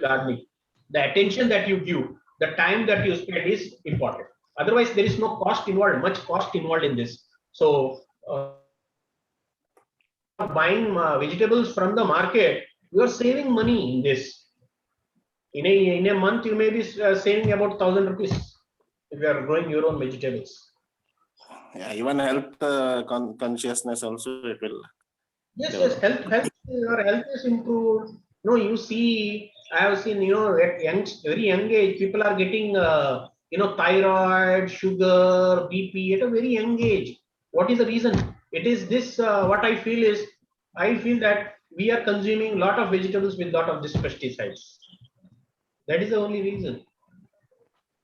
gardening. The attention that you give, the time that you spend is important. Otherwise, there is no cost involved, much cost involved in this. So buying vegetables from the market, you are saving money in this. In a month, you may be saving about 1,000 rupees if you are growing your own vegetables.
Yeah, even health consciousness also it will.
Yes, health. Your health is improved. No, you see, I have seen, at very young age, people are getting, thyroid, sugar, BP at a very young age. What is the reason? It is this. What I feel is, I feel that we are consuming a lot of vegetables with a lot of these pesticides. That is the only reason.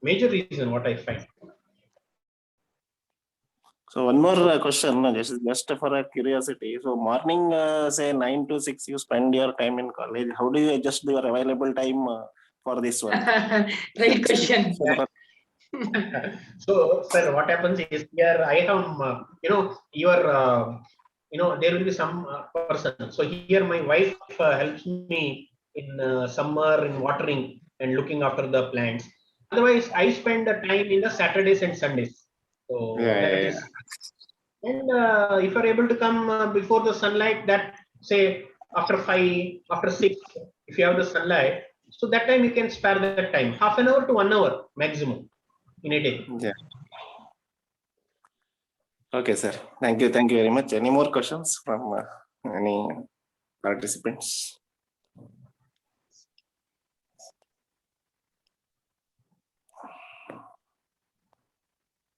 Major reason, what I find.
So one more question, just for a curiosity. So morning, say 9 to 6, you spend your time in college. How do you adjust your available time for this one?
Right question.
So, sir, what happens is here I have, there will be some person. So here my wife helps me in summer in watering and looking after the plants. Otherwise, I spend the time in the Saturdays and Sundays. So that is. And if you are able to come before the sunlight, that say after 5, after 6, if you have the sunlight, so that time you can spare that time, half an hour to 1 hour maximum in a day.
Yeah. Okay, sir. Thank you very much. Any more questions from any participants?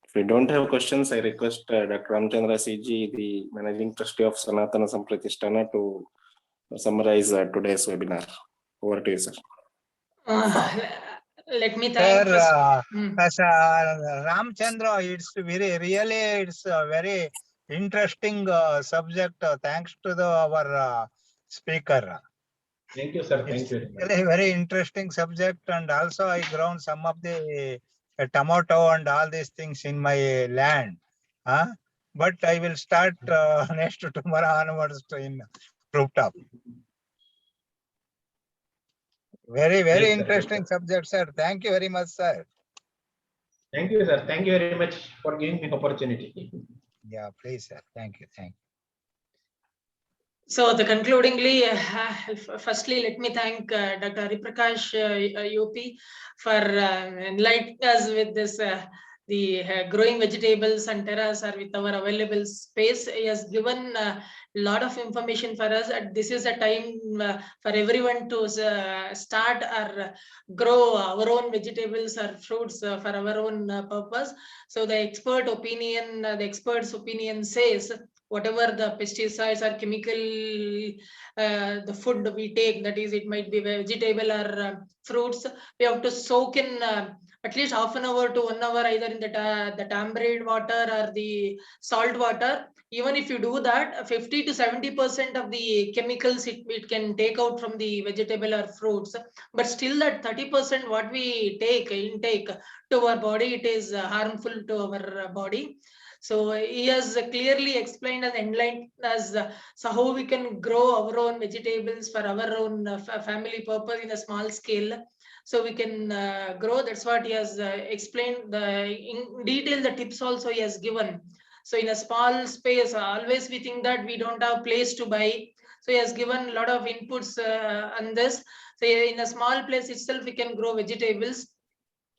If we don't have questions, I request Dr. Ramachandra CG, the Managing Trustee of SANATHANA SAMPRATHISHTANA, to summarize today's webinar. Over to you, sir.
Let me thank.
Sir, as Ramachandra, it's very interesting subject. Thanks to our speaker.
Thank you, sir. Thank
It's
you very much.
really a very interesting subject, and also I grown some of the tomato and all these things in my land. But I will start next tomorrow onwards in rooftop. Very, very
Yes, sir.
interesting subject, sir. Thank you very much, sir.
Thank you, sir. Thank you very much for giving me opportunity.
Yeah, please, sir. Thank you. Thank you.
So the concludingly, firstly, let me thank Dr. Hariprakash U P for enlightening us with this the growing vegetables and terrace are with our available space. He has given a lot of information for us, and this is a time for everyone to start or grow our own vegetables or fruits for our own purpose. So the expert opinion, the expert's opinion says, whatever the pesticides or chemical, the food we take, that is, it might be vegetable or fruits, we have to soak in at least half an hour to 1 hour, either in the tamarind water or the salt water. Even if you do that, 50 to 70% of the chemicals it can take out from the vegetable or fruits. But still, that 30% what we intake to our body, it is harmful to our body. So he has clearly explained and enlightened us so how we can grow our own vegetables for our own family purpose in a small scale. So we can grow. That's what he has explained. In detail, the tips also he has given. So in a small space, always we think that we don't have place to buy. So he has given a lot of inputs on this. So in a small place itself, we can grow vegetables.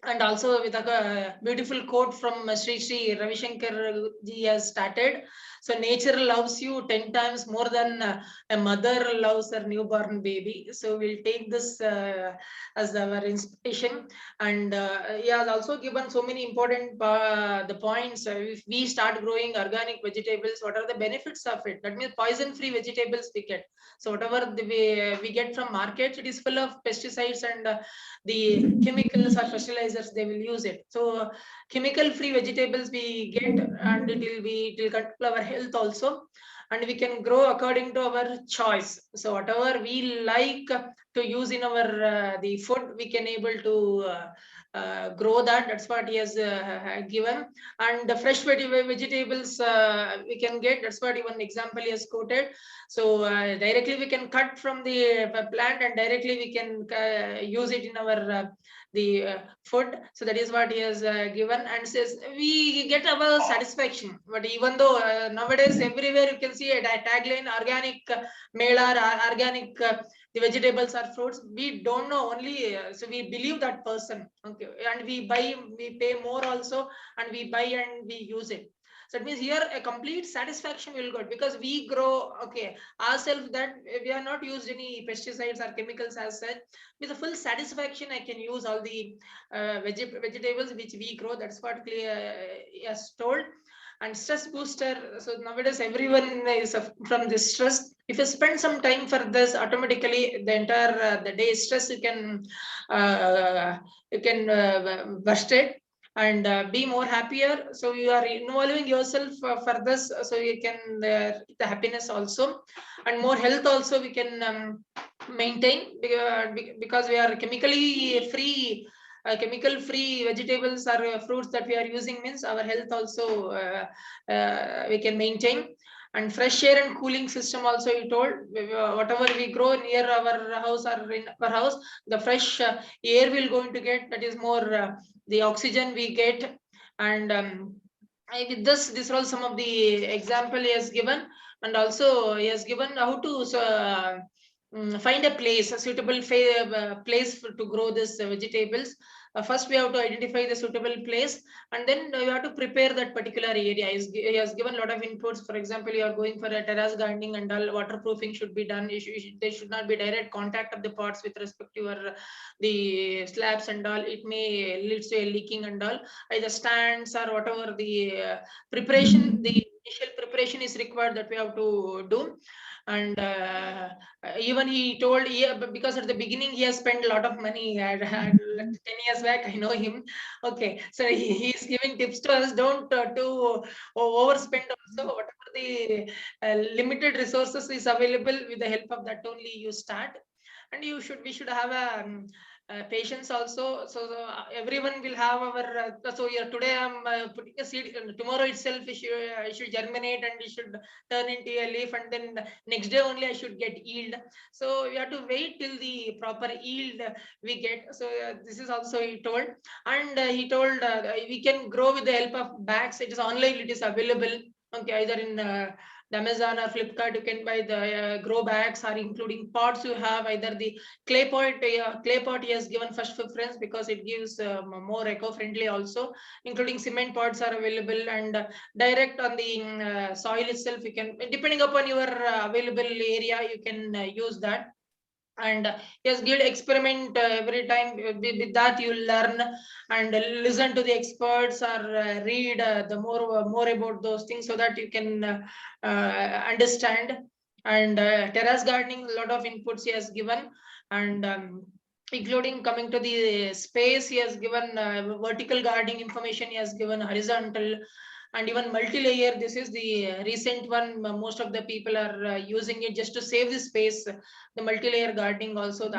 And also with a beautiful quote from Sri Ravi Shankar ji has started. So nature loves you 10 times more than a mother loves her newborn baby. So we'll take this as our inspiration. And he has also given so many important the points. If we start growing organic vegetables, what are the benefits of it? That means poison-free vegetables we get. So whatever we get from markets, it is full of pesticides and the chemicals or fertilizers they will use it. So chemical free vegetables we get, and it will control our health also, and we can grow according to our choice. So whatever we like to use in our the food, we can able to grow that. That's what he has given. And the fresh vegetables we can get. That's what even example he has quoted. So directly we can cut from the plant, and directly we can use it in our food. So that is what he has given, and says we get our satisfaction. But even though nowadays everywhere you can see a tagline, organic mela or organic the vegetables or fruits, we don't know only, so we believe that person, okay, and we buy, we pay more also, and we buy and we use it. So it means here a complete satisfaction will go, because we grow, okay, ourselves, that we are not used any pesticides or chemicals as such. With a full satisfaction, I can use all the vegetables which we grow. That's what has told. And stress booster. So nowadays everyone is from this stress. If you spend some time for this, automatically the entire the day stress you can burst it and be more happier. So you are involving yourself for this, so you can the happiness also, and more health also we can maintain, because we are chemically free. Chemical free vegetables or fruits that we are using means our health also we can maintain. And fresh air and cooling system also he told, whatever we grow near our house or in our house, the fresh air we're going to get, that is more the oxygen we get. And with these are some of the example he has given. And also he has given how to find a place, a suitable place to grow these vegetables. First we have to identify the suitable place, and then we have to prepare that particular area. He has given a lot of inputs. For example, you are going for a terrace gardening, and all waterproofing should be done. There should not be direct contact of the pots with respect to your the slabs and all. It may lead to a leaking and all. Either stands or whatever the preparation, the initial preparation is required that we have to do. And even he told, yeah, because at the beginning he has spent a lot of money. Had 10 years back, I know him. Okay, so he's giving tips to us. Don't to overspend also. Whatever the limited resources is available, with the help of that only you start. And we should have a patience also. So everyone will have our. So yeah, today I'm putting a seed. Tomorrow itself, it should germinate and it should turn into a leaf, and then next day only I should get yield. So we have to wait till the proper yield we get. So this is also he told, and he told we can grow with the help of bags. It is online. It is available. Okay, either in the Amazon or Flipkart, you can buy the grow bags, or including pots. You have either the clay pot he has given first preference because it gives more eco-friendly also, including cement pots are available, and direct on the soil itself you can, depending upon your available area, you can use that. And yes, good experiment every time. With that you'll learn and listen to the experts, or read the more about those things, so that you can understand. And terrace gardening, a lot of inputs he has given. And including coming to the space, he has given vertical gardening information, he has given horizontal, and even multi-layer. This is the recent one. Most of the people are using it just to save the space. The multi-layer gardening also.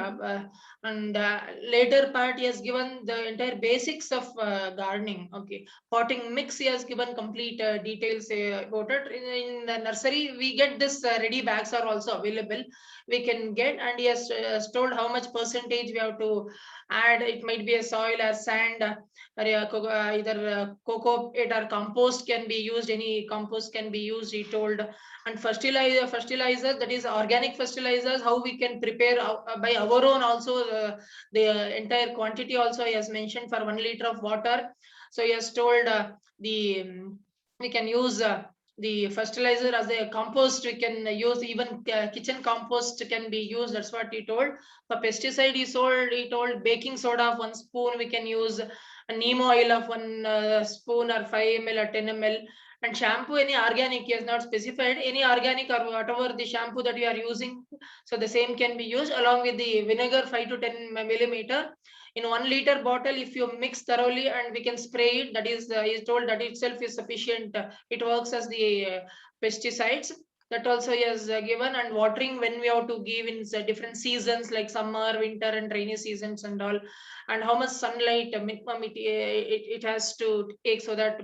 And later part, he has given the entire basics of gardening. Okay, potting mix, he has given complete details about it. In the nursery, we get this ready bags are also available. We can get, and he has told how much percentage we have to add. It might be a soil as sand, or either cocoa peat or compost can be used. Any compost can be used, he told. And fertilizer, that is organic fertilizers, how we can prepare by our own also. The entire quantity also he has mentioned for 1 liter of water. So he has told we can use the fertilizer as a compost. We can use even kitchen compost can be used. That's what he told. For pesticide, he told baking soda of 1 spoon we can use, a neem oil of 1 spoon, or 5 ml or 10 ml. And shampoo, any organic, he has not specified, any organic or whatever the shampoo that you are using, so the same can be used, along with the vinegar 5 to 10 millimeter in 1 liter bottle. If you mix thoroughly and we can spray it, that is he is told that itself is sufficient. It works as the pesticides. That also he has given. And watering, when we have to give in different seasons like summer, winter and rainy seasons and all, and how much sunlight minimum it has to take, so that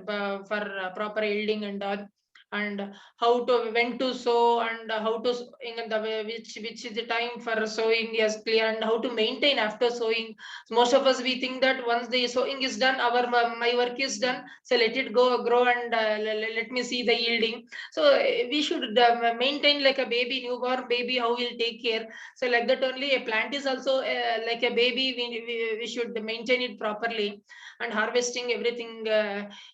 for proper yielding and all. And how to, when to sow, and how to in the way, which is the time for sowing, yes, clear. And how to maintain after sowing. So most of us, we think that once the sowing is done, my work is done, so let it go grow, and let me see the yielding. So we should maintain like a baby, newborn baby, how we'll take care. So like that only, a plant is also like a baby. We should maintain it properly. And harvesting everything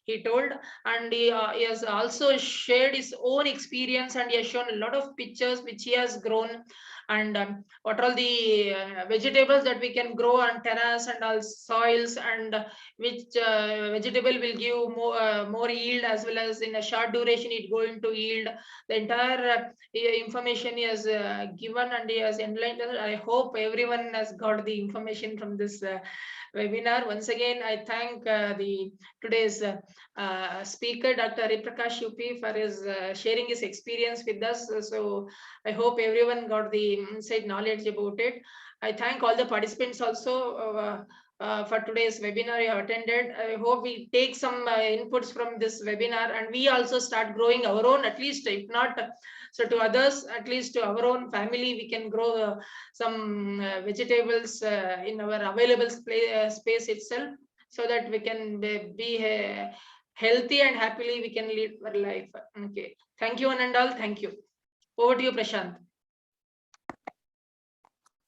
he told. And he has also shared his own experience, and he has shown a lot of pictures which he has grown. And what are all the vegetables that we can grow on terrace and all soils, and which vegetable will give more yield, as well as in a short duration it going to yield. The entire information he has given, and he has enlightened. I hope everyone has got the information from this webinar. Once again, I thank the today's speaker, Dr. Hariprakash U P, for his sharing his experience with us. So I hope everyone got the inside knowledge about it. I thank all the participants also for today's webinar you have attended. I hope we take some inputs from this webinar, and we also start growing our own, at least if not so to others, at least to our own family, we can grow some vegetables in our available space itself, so that we can be healthy and happily we can live our life. Okay, thank you one and all. Thank you. Over to you, Prashant.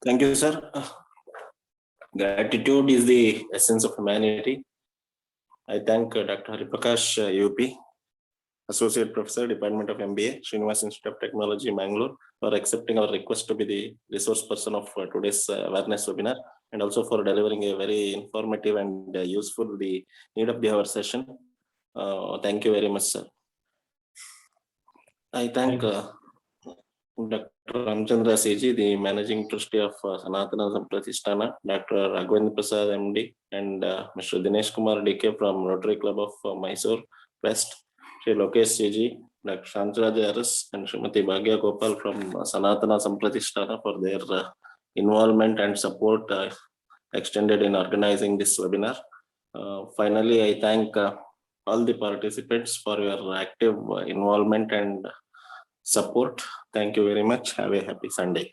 Thank you, sir. Gratitude is the essence of humanity. I thank Dr. Hariprakash U P, Associate Professor, Department of MBA, Srinivas Institute of Technology, Mangaluru, for accepting our request to be the resource person of today's awareness webinar, and also for delivering a very informative and useful the need of the hour session. Thank you very much, sir. I thank Dr. Ramachandra CG, the Managing Trustee of SANATHANA SAMPRATHISHTANA, Dr. Raghavendra Prasad MD, and Mr. Dinesh Kumar DK from Rotary Club of Mysore-West, Sri Lokesh CG, Dr. Shantaraj RS, and Srimati Bhagya Gopal from SANATHANA SAMPRATHISHTANA for their involvement and support extended in organizing this webinar. Finally, I thank all the participants for your active involvement and support. Thank you very much. Have a happy Sunday.